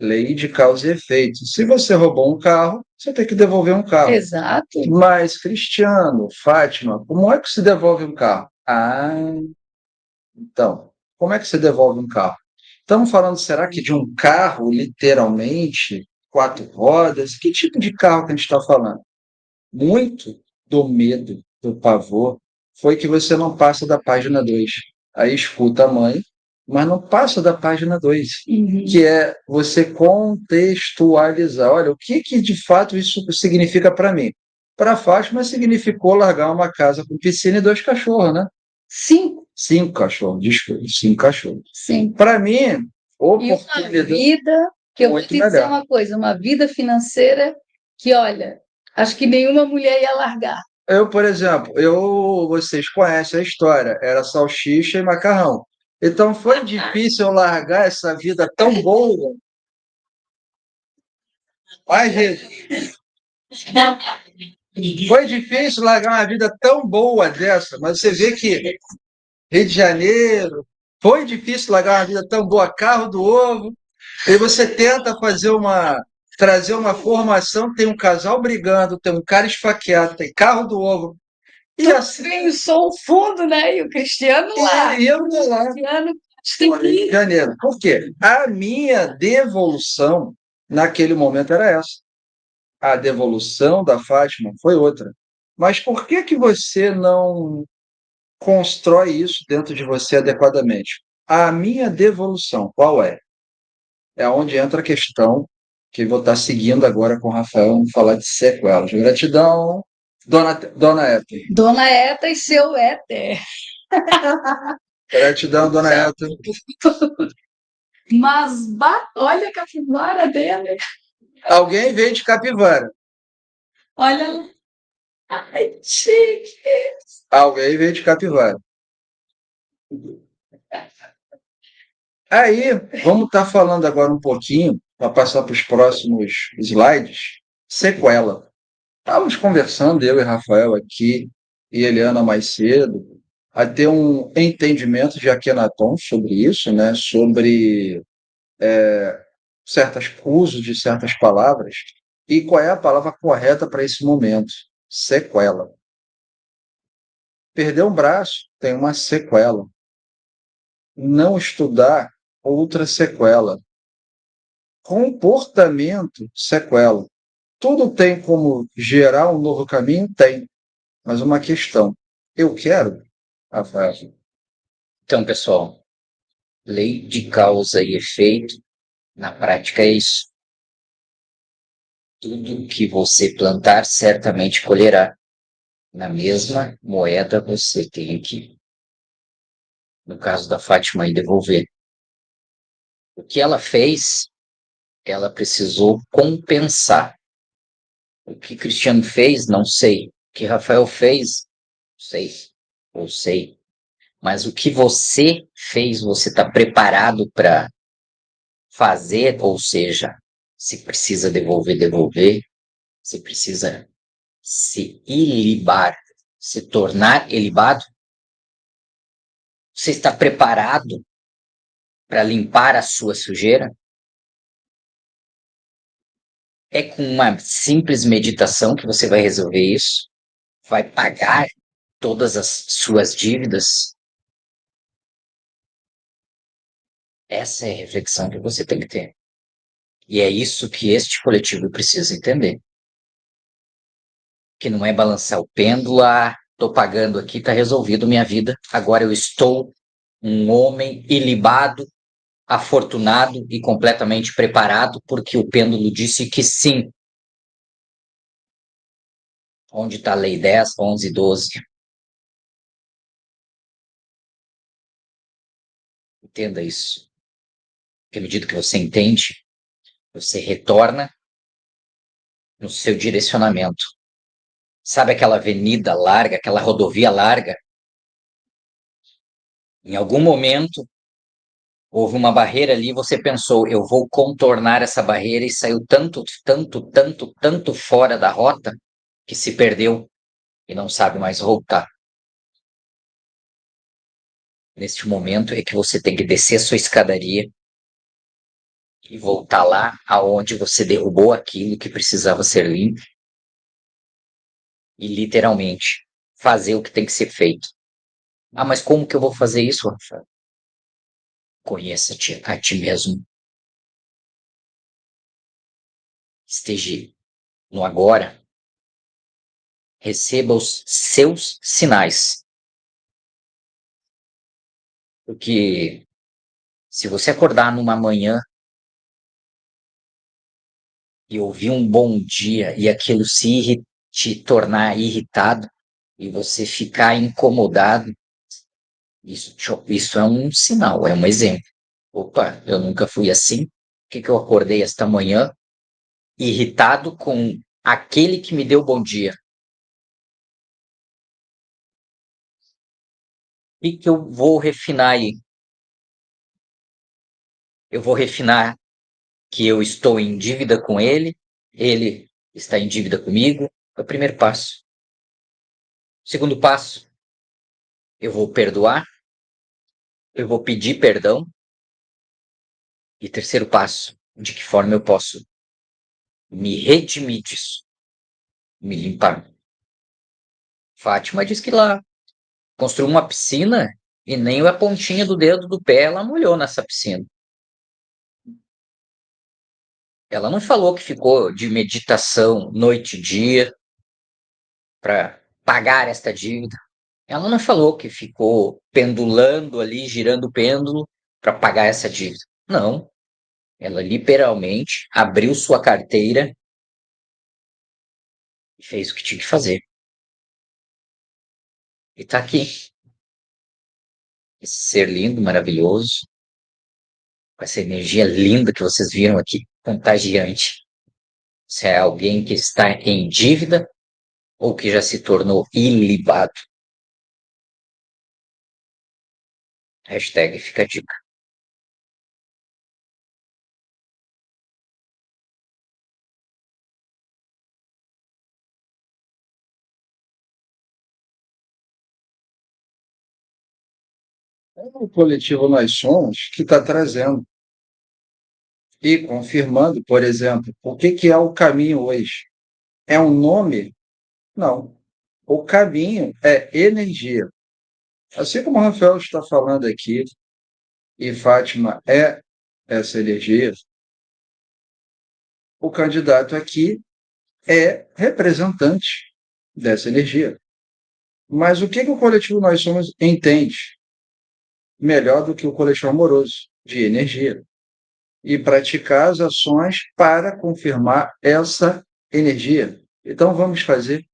Lei de causa e efeito. Se você roubou um carro, você tem que devolver um carro. Exato. Mas, Cristiano, Fátima, como é que se devolve um carro? Então, como é que se devolve um carro? Estamos falando, será que de um carro, literalmente, 4 rodas? Que tipo de carro que a gente está falando? Muito do medo, do pavor, foi que você não passa da página 2. Aí escuta a mãe mas não passa da página 2, Uhum. que é você contextualizar. Olha, o que que de fato isso significa para mim? Para a Fátima significou largar uma casa com piscina e 2 cachorros, né? Sim, 5 cachorros, desculpa, 5 cachorros. sim. Para mim, E uma oportunidade vida, que eu vou muito te dizer melhor. uma coisa, uma vida financeira que, olha, acho que nenhuma mulher ia largar. Eu, por exemplo, vocês conhecem a história, era salsicha e macarrão. Então foi difícil eu largar essa vida tão boa. Ai, gente, foi difícil largar uma vida tão boa dessa, mas você vê que Rio de Janeiro, foi difícil largar uma vida tão boa, carro do ovo, e você tenta trazer uma formação, tem um casal brigando, tem um cara esfaqueado, tem carro do ovo, e assim, Vem o som fundo, né? E o Cristiano lá. e eu lá. Cristiano No Rio de Janeiro. Por quê? A minha devolução naquele momento era essa. A devolução da Fátima foi outra. Mas por que que você não constrói isso dentro de você adequadamente? A minha devolução, qual é? É onde entra a questão que eu vou estar seguindo agora com o Rafael, vamos falar de sequelas. Gratidão, dona Eta. Dona Eta e seu Éter. Gratidão, dona Eta. Mas olha a capivara dele. Alguém veio de Capivara. Olha. Ai, chique. Alguém veio de Capivara. Aí, vamos estar falando agora um pouquinho, para passar para os próximos slides, sequela. Estávamos conversando, eu e Rafael aqui, e Eliana mais cedo, a ter um entendimento de Akhenaton sobre isso, né? Sobre certos usos de certas palavras, e qual é a palavra correta para esse momento. Sequela. Perder um braço tem uma sequela. Não estudar, outra sequela. Comportamento, sequela. Tudo tem como gerar um novo caminho? Tem. Mas uma questão. Eu quero, Rafael. Então, pessoal, lei de causa e efeito, na prática é isso. Tudo que você plantar, certamente colherá. Na mesma moeda, você tem que, no caso da Fátima, aí, devolver. O que ela fez, ela precisou compensar. O que Cristiano fez, não sei. O que Rafael fez, sei. Ou sei. Mas o que você fez, você está preparado para fazer, ou seja, se precisa devolver, devolver, se precisa se ilibar, se tornar ilibado, você está preparado para limpar a sua sujeira? É com uma simples meditação que você vai resolver isso? Vai pagar todas as suas dívidas? Essa é a reflexão que você tem que ter. E é isso que este coletivo precisa entender. Que não é balançar o pêndulo, tô pagando aqui, tá resolvido minha vida. Agora eu estou um homem ilibado, afortunado e completamente preparado, porque o pêndulo disse que sim. Onde está a lei 10, 11, 12? Entenda isso. Porque à medida que você entende, você retorna no seu direcionamento. Sabe aquela avenida larga, aquela rodovia larga? Em algum momento, houve uma barreira ali, você pensou, eu vou contornar essa barreira e saiu tanto, tanto, tanto, tanto fora da rota que se perdeu e não sabe mais voltar. Neste momento é que você tem que descer sua escadaria e voltar lá aonde você derrubou aquilo que precisava ser limpo e literalmente fazer o que tem que ser feito. Ah, mas como que eu vou fazer isso, Rafael? Conheça-te a ti mesmo. Esteja no agora. Receba os seus sinais. Porque Se você acordar numa manhã e ouvir um bom dia e aquilo te tornar irritado e você ficar incomodado, isso é um sinal, é um exemplo. Opa, eu nunca fui assim. Por que que eu acordei esta manhã irritado com aquele que me deu bom dia? O que que eu vou refinar aí? Eu vou refinar que eu estou em dívida com ele está em dívida comigo. É o primeiro passo. Segundo passo, eu vou perdoar, eu vou pedir perdão. E terceiro passo, de que forma eu posso me redimir disso, me limpar. Fátima diz que lá construiu uma piscina e nem a pontinha do dedo do pé ela molhou nessa piscina. Ela não falou que ficou de meditação noite e dia para pagar esta dívida. Ela não falou que ficou pendulando ali, girando o pêndulo para pagar essa dívida. Não. Ela literalmente abriu sua carteira e fez o que tinha que fazer. E tá aqui. Esse ser lindo, maravilhoso, com essa energia linda que vocês viram aqui, contagiante. Se é alguém que está em dívida ou que já se tornou ilibado. Hashtag fica a dica. É o coletivo Nós Somos que está trazendo e confirmando, por exemplo, o que que é o caminho hoje? É um nome? Não. O caminho é energia. Assim como o Rafael está falando aqui, e Fátima é essa energia, o candidato aqui é representante dessa energia. Mas o que que o coletivo Nós Somos entende melhor do que o coletivo amoroso de energia? E praticar as ações para confirmar essa energia. Então, vamos fazer.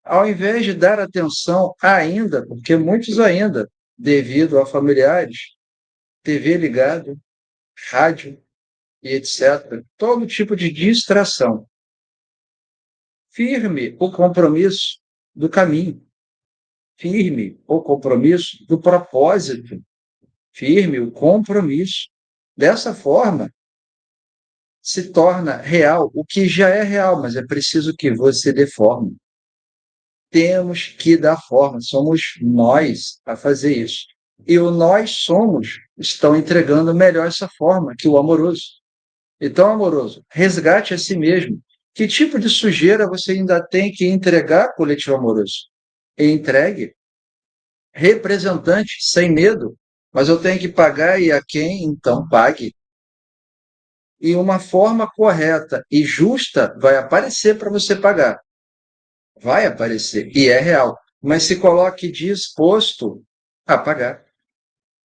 Ao invés de dar atenção ainda, porque muitos ainda, devido a familiares, TV ligado, rádio e etc., todo tipo de distração. Firme o compromisso do caminho, firme o compromisso do propósito, firme o compromisso. Dessa forma, se torna real o que já é real, mas é preciso que você dê forma. Temos que dar forma, somos nós a fazer isso. E o nós somos estão entregando melhor essa forma que o amoroso. Então, amoroso, resgate a si mesmo. Que tipo de sujeira você ainda tem que entregar, coletivo amoroso? Entregue. Representante, sem medo. Mas eu tenho que pagar e a quem? Então pague. E uma forma correta e justa vai aparecer para você pagar. Vai aparecer. E é real. Mas se coloque disposto a pagar.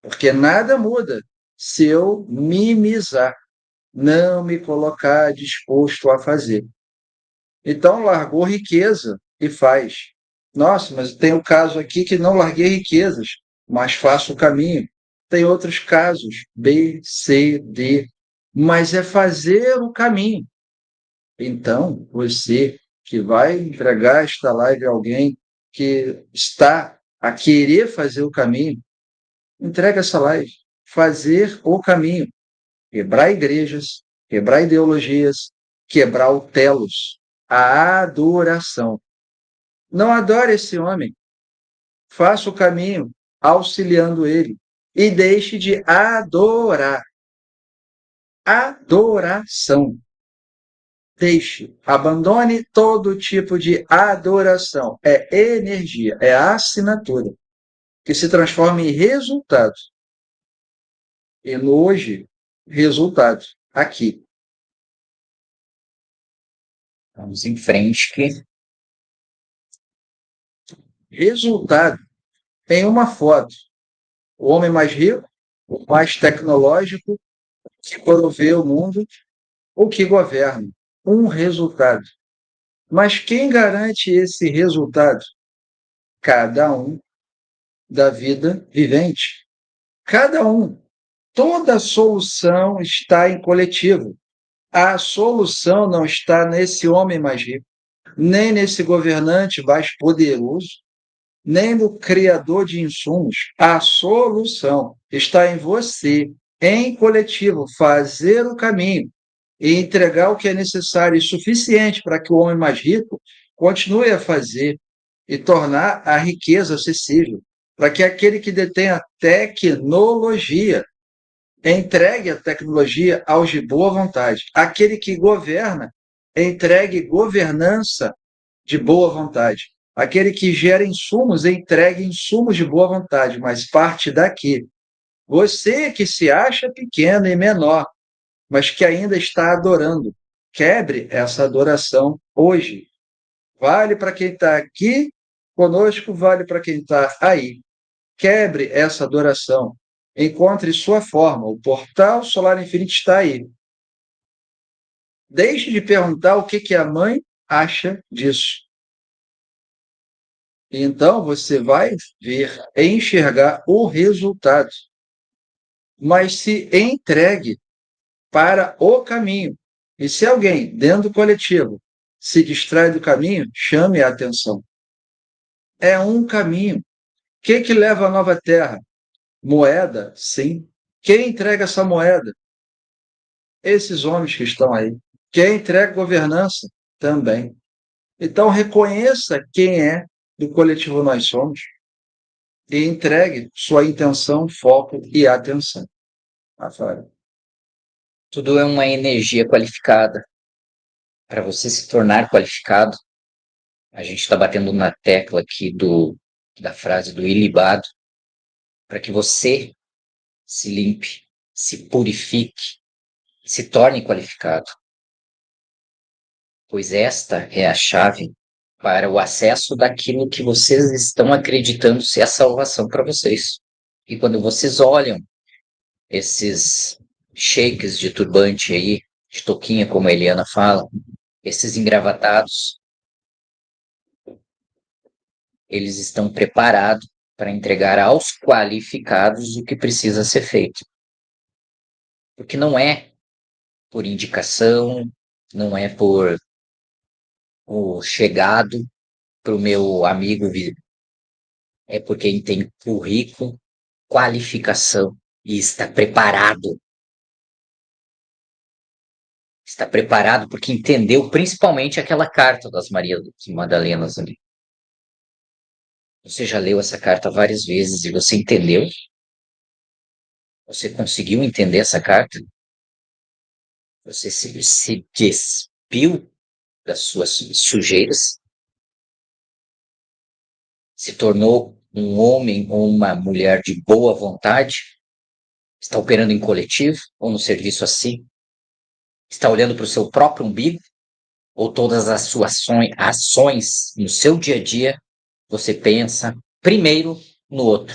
Porque nada muda se eu mimizar, não me colocar disposto a fazer. Então, largou riqueza e faz. Nossa, mas tem um caso aqui que não larguei riquezas, mas faço o caminho. Tem outros casos, B, C, D, mas é fazer o caminho. Então, você que vai entregar esta live a alguém que está a querer fazer o caminho, entrega essa live. Fazer o caminho. Quebrar igrejas, quebrar ideologias, quebrar o telos, a adoração. Não adore esse homem. Faça o caminho auxiliando ele e deixe de adorar. Adoração. Deixe, abandone todo tipo de adoração. É energia, é assinatura, que se transforma em resultado. E no hoje, resultado. Aqui. Vamos em frente que Resultado em uma foto. O homem mais rico, o mais tecnológico, que provê o mundo, o que governa. Um resultado. Mas quem garante esse resultado? Cada um da vida vivente. Cada um. Toda solução está em coletivo. A solução não está nesse homem mais rico, nem nesse governante mais poderoso, nem no criador de insumos. A solução está em você, em coletivo, fazer o caminho e entregar o que é necessário e suficiente para que o homem mais rico continue a fazer e tornar a riqueza acessível, para que aquele que detém a tecnologia entregue a tecnologia aos de boa vontade. Aquele que governa entregue governança de boa vontade. Aquele que gera insumos entregue insumos de boa vontade, mas parte daqui. Você que se acha pequeno e menor, mas que ainda está adorando, quebre essa adoração hoje. Vale para quem está aqui conosco, vale para quem está aí. Quebre essa adoração. Encontre sua forma. O portal Solar Infinito está aí. Deixe de perguntar o que a mãe acha disso. Então você vai ver, enxergar o resultado. Mas se entregue para o caminho. E se alguém, dentro do coletivo, se distrai do caminho, chame a atenção. É um caminho. O que leva à nova terra? Moeda? Sim. Quem entrega essa moeda? Esses homens que estão aí. Quem entrega governança? Também. Então, reconheça quem é do coletivo Nós Somos e entregue sua intenção, foco e atenção. Rafael. Tudo é uma energia qualificada. Para você se tornar qualificado, a gente está batendo na tecla aqui da frase do ilibado, para que você se limpe, se purifique, se torne qualificado. Pois esta é a chave para o acesso daquilo que vocês estão acreditando ser a salvação para vocês. E quando vocês olham esses sheiks de turbante aí, de touquinha, como a Eliana fala, esses engravatados, eles estão preparados para entregar aos qualificados o que precisa ser feito. Porque não é por indicação, não é por o chegado para o meu amigo, é porque ele tem currículo, qualificação e está preparado. Está preparado porque entendeu principalmente aquela carta das Marias Madalenas ali. Você já leu essa carta várias vezes e você entendeu? Você conseguiu entender essa carta? Você se despiu das suas sujeiras? Se tornou um homem ou uma mulher de boa vontade? Está operando em coletivo ou no serviço a si? Está olhando para o seu próprio umbigo? Ou todas as suas ações no seu dia a dia, você pensa primeiro no outro?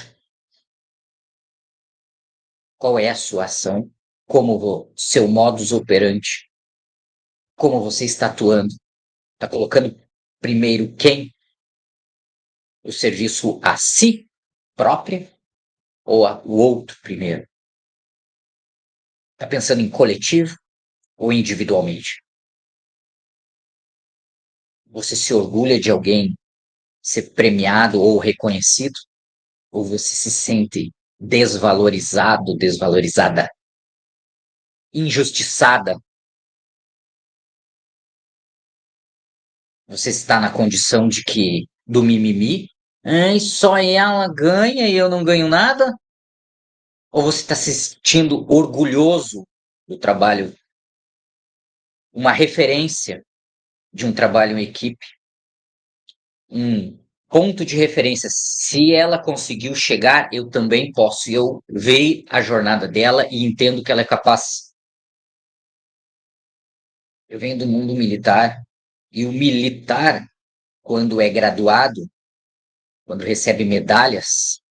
Qual é a sua ação? Como seu modus operandi? Como você está atuando? Está colocando primeiro quem? O serviço a si própria ou o outro primeiro? Está pensando em coletivo ou individualmente? Você se orgulha de alguém ser premiado ou reconhecido? Ou você se sente desvalorizado, desvalorizada, injustiçada? Você está na condição de que do mimimi? Ai, só ela ganha e eu não ganho nada? Ou você está se sentindo orgulhoso do trabalho, uma referência de um trabalho em equipe, um ponto de referência? Se ela conseguiu chegar, eu também posso. E eu vejo a jornada dela e entendo que ela é capaz. Eu venho do mundo militar e o militar, quando é graduado, quando recebe medalhas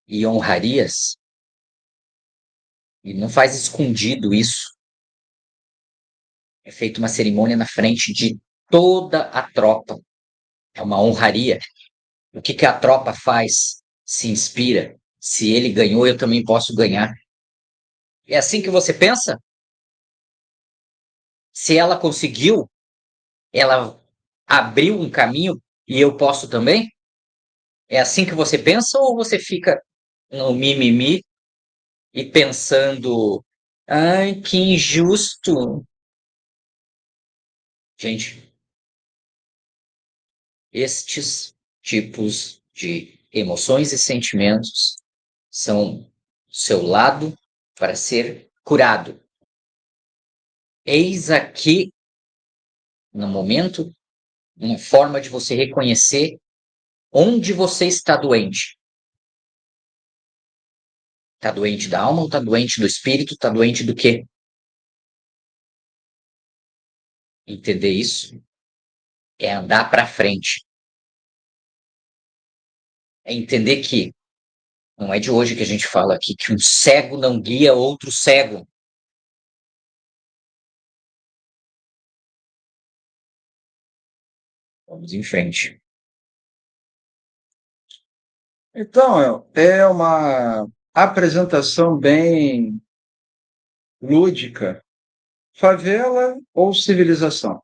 e honrarias, E não faz escondido isso. É feita uma cerimônia na frente de toda a tropa. É uma honraria. O que que a tropa faz? Se inspira. Se ele ganhou, eu também posso ganhar. É assim que você pensa? Se ela conseguiu, ela abriu um caminho e eu posso também? É assim que você pensa ou você fica no mimimi e pensando, ai, que injusto? Gente, estes tipos de emoções e sentimentos são seu lado para ser curado. Eis aqui, no momento, uma forma de você reconhecer onde você está doente. Está doente da alma ou está doente do espírito? Está doente do quê? Entender isso é andar para frente. É entender que não é de hoje que a gente fala aqui que um cego não guia outro cego. Vamos em frente. Então, é uma apresentação bem lúdica. Favela ou civilização?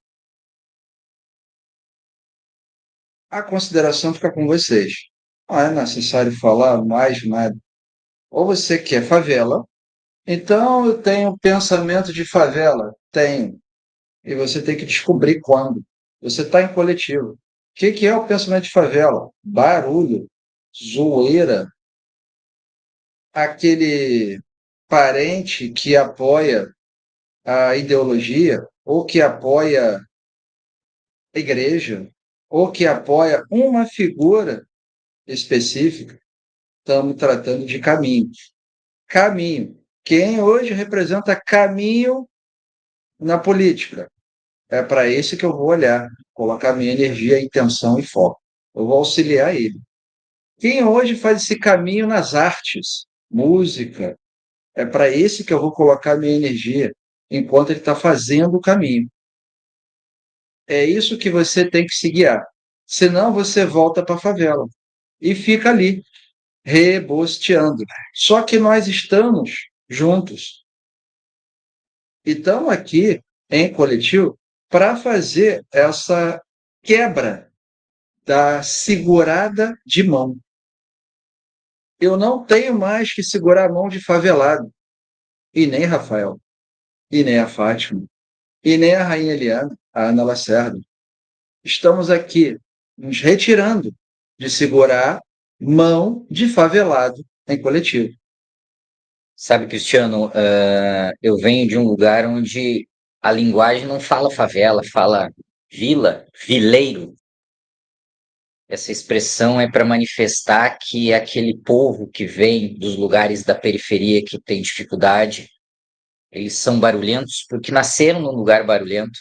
A consideração fica com vocês. Não é necessário falar mais nada. Ou você quer favela, então eu tenho pensamento de favela. Tenho. E você tem que descobrir quando. Você está em coletivo. O que que é o pensamento de favela? Barulho, zoeira, aquele parente que apoia a ideologia, ou que apoia a igreja, ou que apoia uma figura específica. Estamos tratando de caminho. Caminho. Quem hoje representa caminho na política? É para esse que eu vou olhar, colocar minha energia, intenção e foco. Eu vou auxiliar ele. Quem hoje faz esse caminho nas artes, música, é para esse que eu vou colocar minha energia, enquanto ele está fazendo o caminho. É isso que você tem que se guiar. Senão você volta para a favela e fica ali, rebosteando. Só que nós estamos juntos. E estamos aqui em coletivo para fazer essa quebra da segurada de mão. Eu não tenho mais que segurar a mão de favelado, e nem Rafael, e nem a Fátima, e nem a Rainha Eliana, a Ana Lacerda. Estamos aqui nos retirando de segurar mão de favelado em coletivo. Sabe, Cristiano, eu venho de um lugar onde a linguagem não fala favela, fala vila, vileiro. Essa expressão é para manifestar que aquele povo que vem dos lugares da periferia que tem dificuldade, eles são barulhentos porque nasceram num lugar barulhento.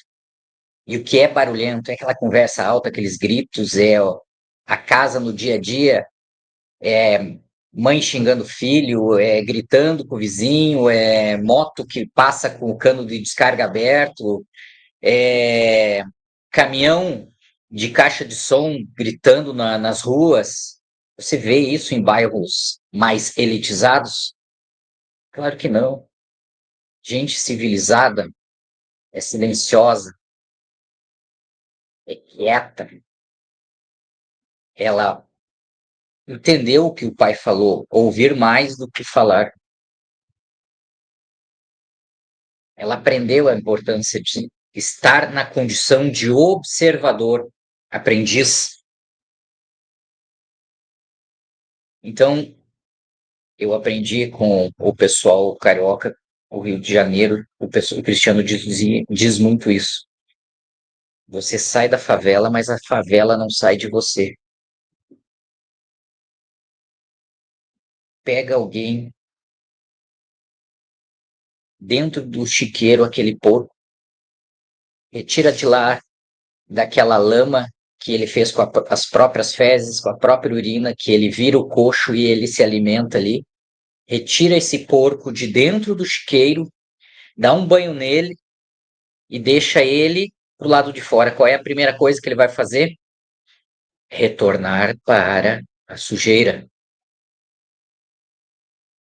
E o que é barulhento é aquela conversa alta, aqueles gritos, a casa no dia a dia, é mãe xingando filho, é gritando com o vizinho, é moto que passa com o cano de descarga aberto, é caminhão de caixa de som gritando nas ruas. Você vê isso em bairros mais elitizados? Claro que não. Gente civilizada é silenciosa, é quieta. Ela entendeu o que o pai falou, ouvir mais do que falar. Ela aprendeu a importância de estar na condição de observador, aprendiz. Então, eu aprendi com o pessoal carioca, o Rio de Janeiro, o Cristiano diz muito isso. Você sai da favela, mas a favela não sai de você. Pega alguém dentro do chiqueiro, aquele porco, retira de lá daquela lama que ele fez com as próprias fezes, com a própria urina, que ele vira o coxo e ele se alimenta ali. retira esse porco de dentro do chiqueiro, dá um banho nele e deixa ele pro lado de fora. Qual é a primeira coisa que ele vai fazer? Retornar para a sujeira.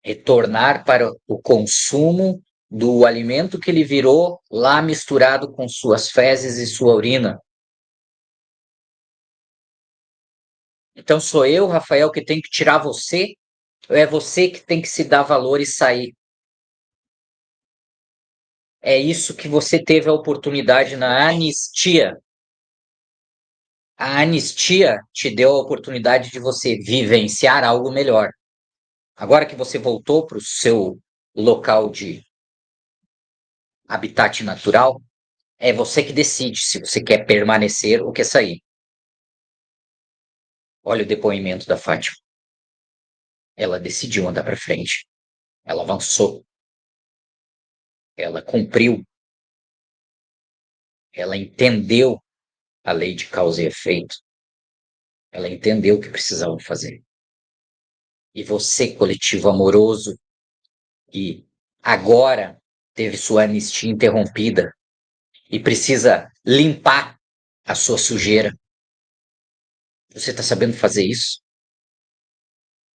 Retornar para o consumo do alimento que ele virou lá misturado com suas fezes e sua urina. Então sou eu, Rafael, que tenho que tirar você? Ou é você que tem que se dar valor e sair? É isso que você teve a oportunidade na anistia. A anistia te deu a oportunidade de você vivenciar algo melhor. Agora que você voltou para o seu local de habitat natural, é você que decide se você quer permanecer ou quer sair. Olha o depoimento da Fátima. Ela decidiu andar para frente. Ela avançou. Ela cumpriu. Ela entendeu a lei de causa e efeito. Ela entendeu o que precisava fazer. E você, coletivo amoroso, que agora teve sua anistia interrompida e precisa limpar a sua sujeira, você está sabendo fazer isso?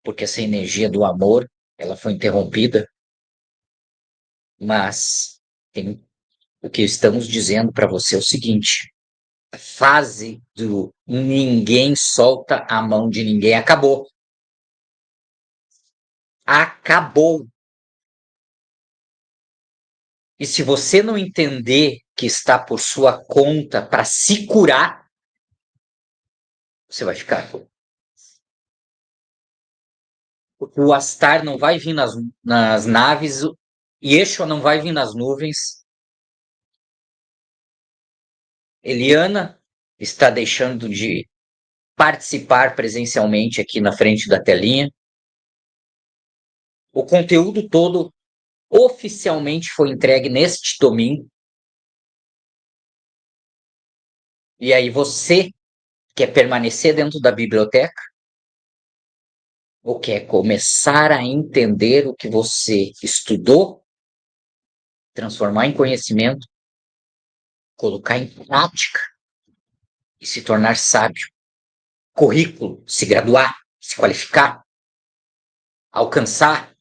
Porque essa energia do amor, ela foi interrompida, mas o que estamos dizendo para você é o seguinte: a fase do ninguém solta a mão de ninguém acabou. Acabou. E se você não entender que está por sua conta para se curar, você vai ficar. O Astar não vai vir nas naves, e Yeshua não vai vir nas nuvens. Eliana está deixando de participar presencialmente aqui na frente da telinha. O conteúdo todo oficialmente foi entregue neste domingo. E aí você quer permanecer dentro da biblioteca? Ou quer começar a entender o que você estudou, transformar em conhecimento, colocar em prática e se tornar sábio? Currículo, se graduar, se qualificar, alcançar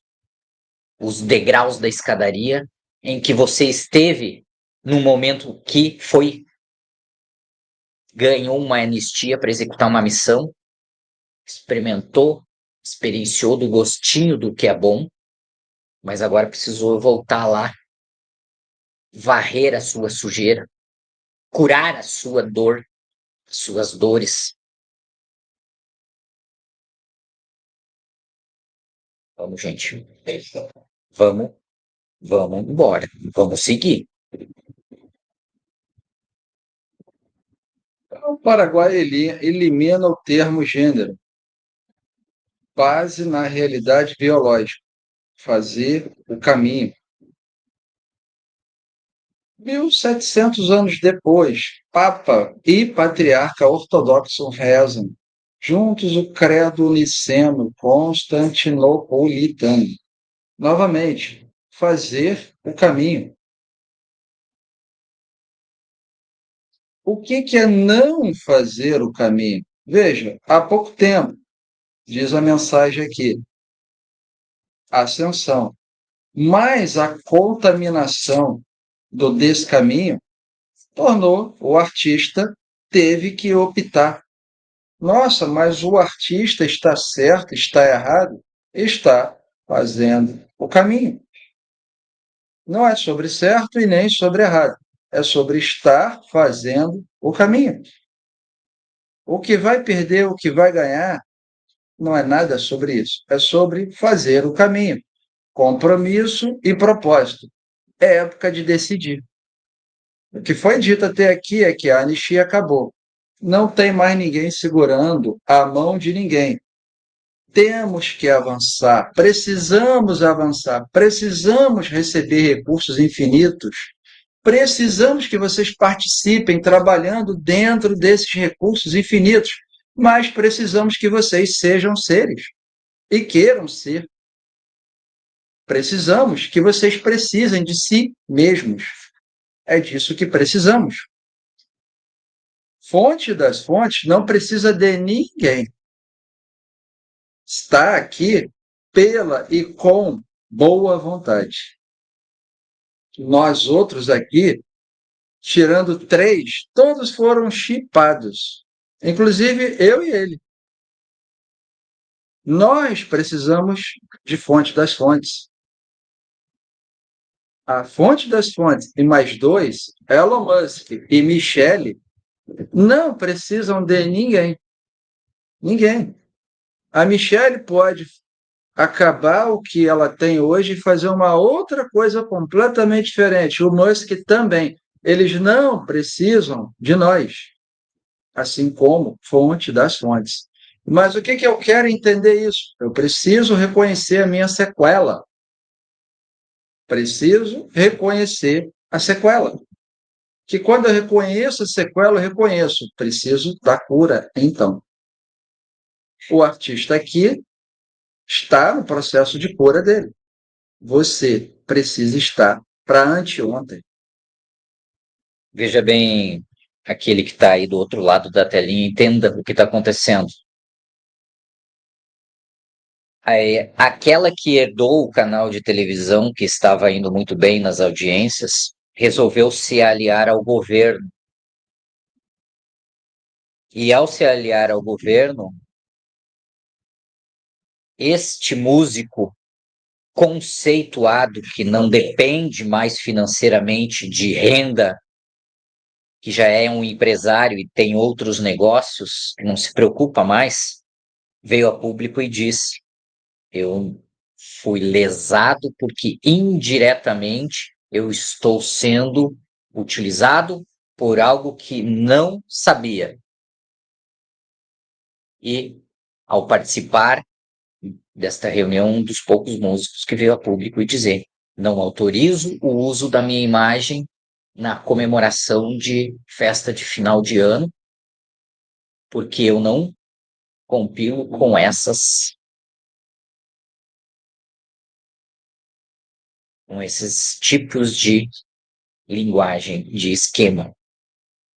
os degraus da escadaria em que você esteve no momento que ganhou uma anistia para executar uma missão, experienciou do gostinho do que é bom, mas agora precisou voltar lá, varrer a sua sujeira, curar a sua dor, suas dores. Vamos, gente. Vamos embora. Vamos seguir. O Paraguai elimina o termo gênero, base na realidade biológica, fazer o caminho. 1700 anos depois, Papa e Patriarca Ortodoxo rezam juntos o credo niceno constantinopolitano. Novamente, fazer o caminho. O que é não fazer o caminho? Veja, há pouco tempo, diz a mensagem aqui, ascensão, mas a contaminação do descaminho tornou o artista teve que optar. Nossa, mas o artista está certo, está errado? Está fazendo o caminho. Não é sobre certo e nem sobre errado. É sobre estar fazendo o caminho. O que vai perder, o que vai ganhar, não é nada sobre isso. É sobre fazer o caminho. Compromisso e propósito. É época de decidir. O que foi dito até aqui é que a anistia acabou. Não tem mais ninguém segurando a mão de ninguém. Temos que avançar, precisamos receber recursos infinitos, precisamos que vocês participem trabalhando dentro desses recursos infinitos, mas precisamos que vocês sejam seres e queiram ser. precisamos que vocês precisem de si mesmos. É disso que precisamos. Fonte das fontes não precisa de ninguém. Está aqui pela e com boa vontade. Nós outros aqui, tirando 3, todos foram chipados. Inclusive eu e ele. Nós precisamos de fonte das fontes. A fonte das fontes e mais 2, Elon Musk e Michele, não precisam de ninguém. Ninguém. A Michele pode acabar o que ela tem hoje e fazer uma outra coisa completamente diferente. O Musk também. Eles não precisam de nós, assim como fonte das fontes. Mas o que eu quero entender isso? Eu preciso reconhecer a minha sequela. Preciso reconhecer a sequela. Que quando eu reconheço a sequela, eu reconheço. Preciso da cura, então. O artista aqui está no processo de cura dele. Você precisa estar para anteontem. Veja bem, aquele que está aí do outro lado da telinha, entenda o que está acontecendo. Aquela que herdou o canal de televisão, que estava indo muito bem nas audiências, resolveu se aliar ao governo. E ao se aliar ao governo, este músico conceituado, que não depende mais financeiramente de renda, que já é um empresário e tem outros negócios, que não se preocupa mais, veio a público e disse: eu fui lesado porque indiretamente eu estou sendo utilizado por algo que não sabia. E, ao participar desta reunião, um dos poucos músicos que veio a público e dizer: não autorizo o uso da minha imagem na comemoração de festa de final de ano, porque eu não compilo com esses tipos de linguagem, de esquema.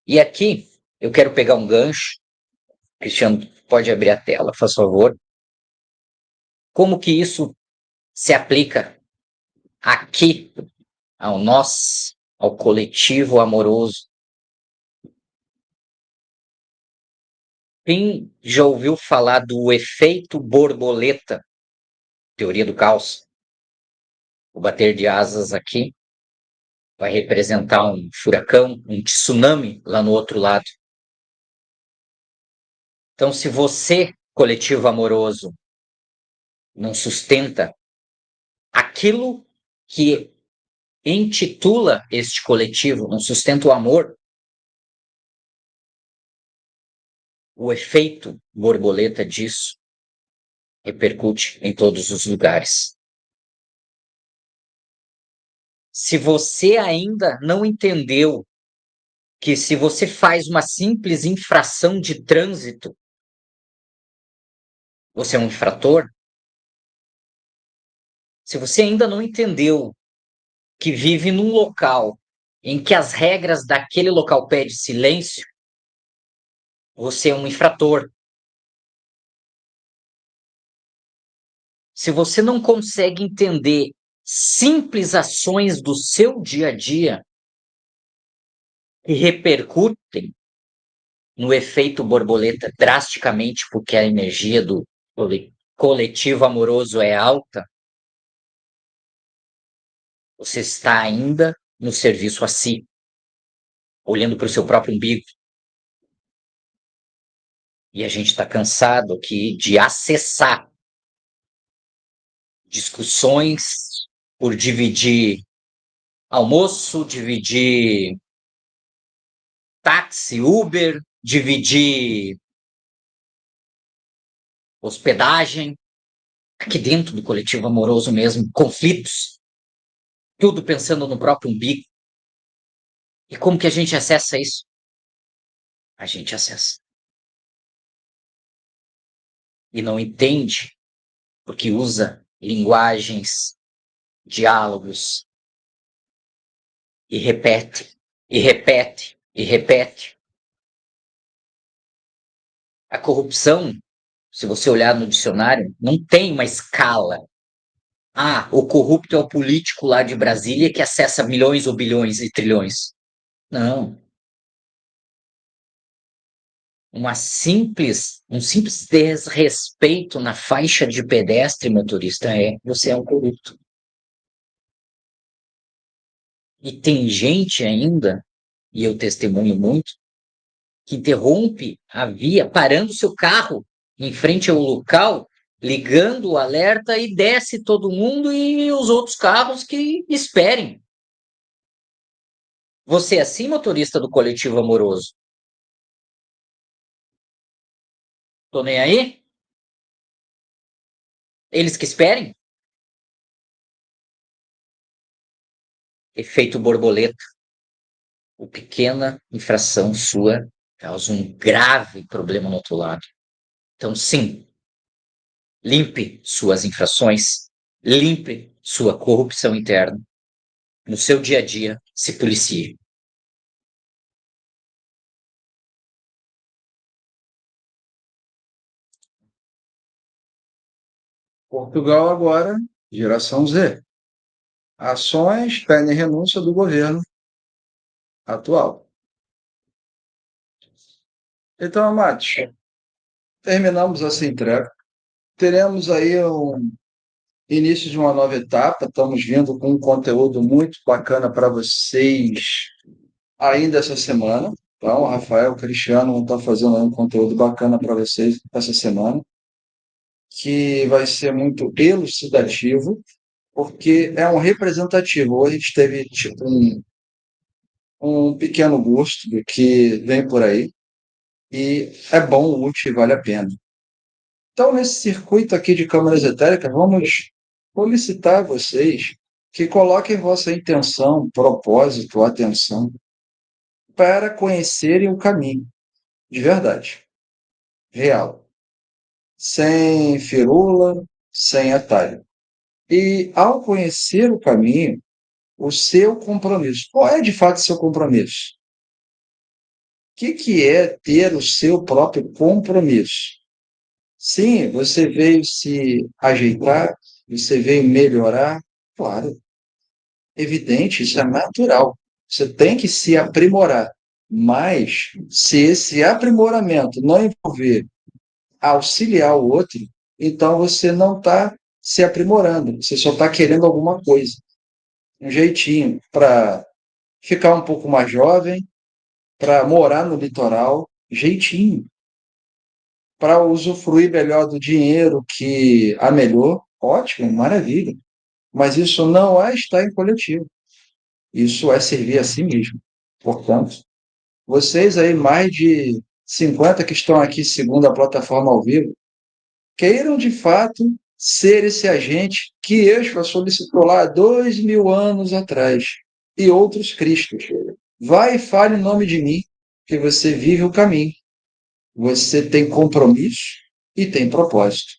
E aqui eu quero pegar um gancho. Cristiano, pode abrir a tela, faz favor. Como que isso se aplica aqui ao nós, ao coletivo amoroso? Quem já ouviu falar do efeito borboleta, teoria do caos? O bater de asas aqui vai representar um furacão, um tsunami lá no outro lado. Então, se você, coletivo amoroso, não sustenta aquilo que intitula este coletivo, não sustenta o amor, o efeito borboleta disso repercute em todos os lugares. Se você ainda não entendeu que se você faz uma simples infração de trânsito, você é um infrator, se você ainda não entendeu que vive num local em que as regras daquele local pedem silêncio, você é um infrator. Se você não consegue entender simples ações do seu dia a dia que repercutem no efeito borboleta drasticamente, porque a energia do coletivo amoroso é alta, você está ainda no serviço a si, olhando para o seu próprio umbigo. E a gente está cansado aqui de acessar discussões por dividir almoço, dividir táxi, Uber, dividir hospedagem, aqui dentro do coletivo amoroso mesmo, conflitos, tudo pensando no próprio umbigo. E como que a gente acessa isso? A gente acessa. E não entende, porque usa linguagens diálogos, e repete, e repete, e repete. A corrupção, se você olhar no dicionário, não tem uma escala. Ah, o corrupto é o político lá de Brasília que acessa milhões ou bilhões e trilhões. Não. Um simples desrespeito na faixa de pedestre motorista você é um corrupto. E tem gente ainda, e eu testemunho muito, que interrompe a via, parando seu carro em frente ao local, ligando o alerta e desce todo mundo e os outros carros que esperem. Você é assim, motorista do coletivo amoroso? Tô nem aí? Eles que esperem? Efeito borboleta. O pequena infração sua causa um grave problema no outro lado. Então, sim, limpe suas infrações, limpe sua corrupção interna. No seu dia a dia, se policie. Portugal agora, geração Z. Ações pedem renúncia do governo atual. Então, amados, terminamos essa entrega. Teremos aí um início de uma nova etapa. Estamos vindo com um conteúdo muito bacana para vocês ainda essa semana. Então, o Rafael, o Cristiano vão estar fazendo aí um conteúdo bacana para vocês essa semana, que vai ser muito elucidativo, porque é um representativo. Hoje a gente teve tipo um pequeno gosto do que vem por aí, e é bom, útil e vale a pena. Então, nesse circuito aqui de câmeras etéricas, vamos solicitar a vocês que coloquem vossa intenção, propósito, atenção, para conhecerem o caminho, de verdade, real, sem firula, sem atalho. E, ao conhecer o caminho, o seu compromisso. Qual é, de fato, o seu compromisso? O que é ter o seu próprio compromisso? Sim, você veio se ajeitar, você veio melhorar, claro, evidente, isso é natural. Você tem que se aprimorar. Mas, se esse aprimoramento não envolver auxiliar o outro, então você não está se aprimorando, você só está querendo alguma coisa, um jeitinho para ficar um pouco mais jovem, para morar no litoral, jeitinho, para usufruir melhor do dinheiro que amelhou, ótimo, maravilha. Mas isso não é estar em coletivo, isso é servir a si mesmo. Portanto, vocês aí, mais de 50 que estão aqui segundo a plataforma ao vivo, queiram de fato ser esse agente que Yeshua solicitou lá 2000 anos atrás, e outros cristos. Vai e fale em nome de mim, que você vive o caminho. Você tem compromisso e tem propósito.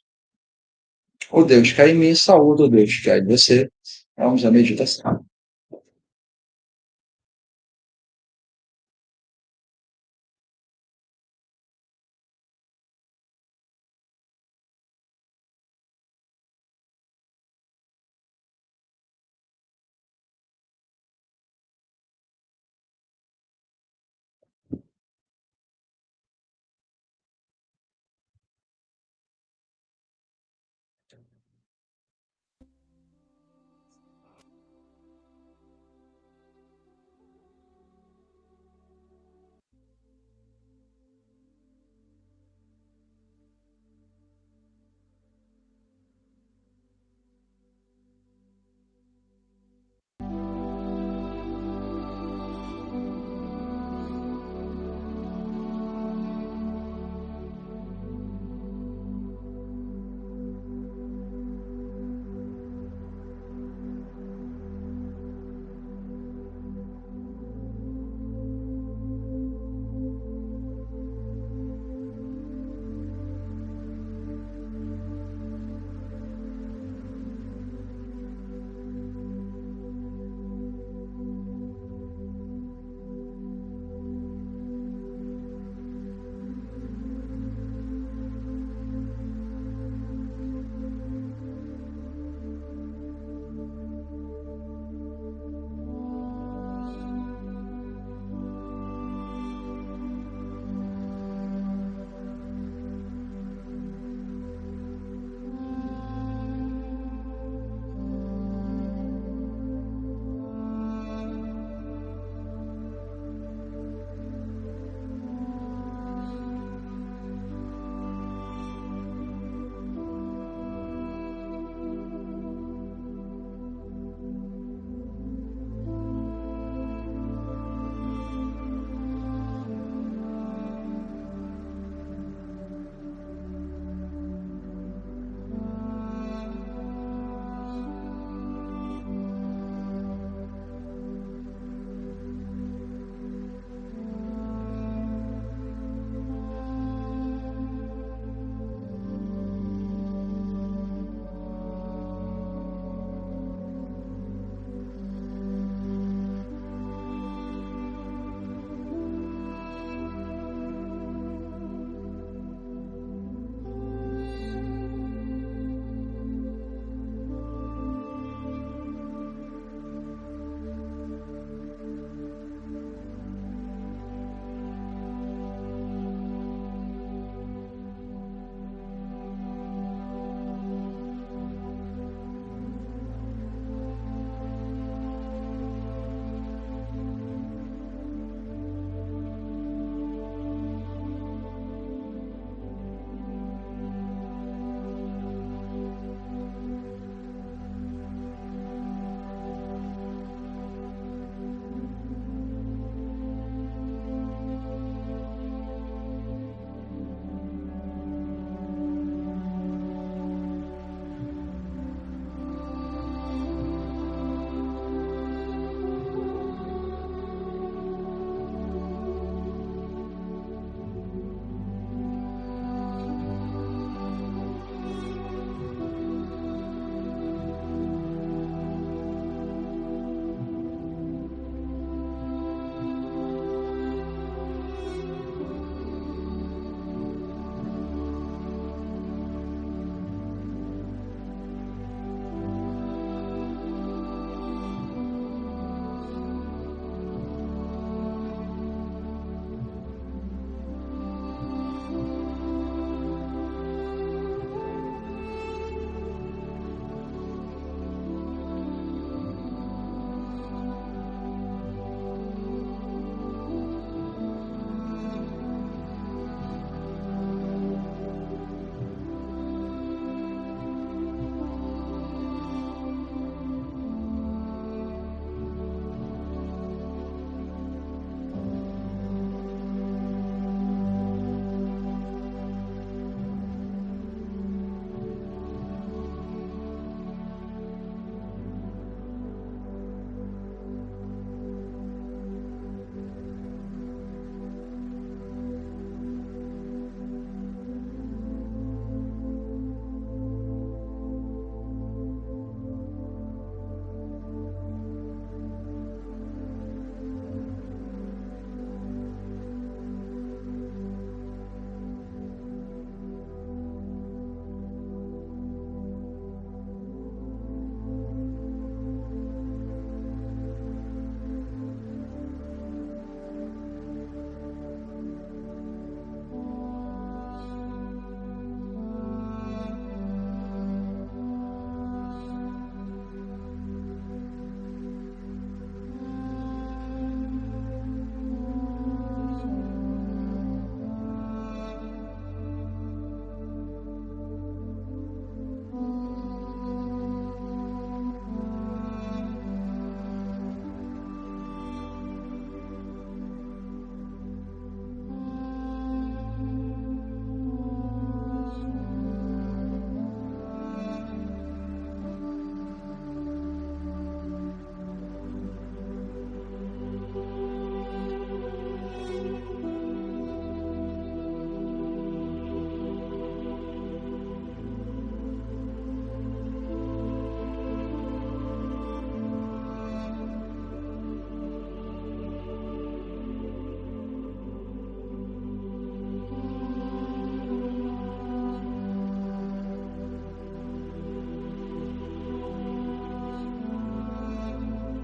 O Deus cai em mim, saúde o Deus que cai em você. Vamos à meditação.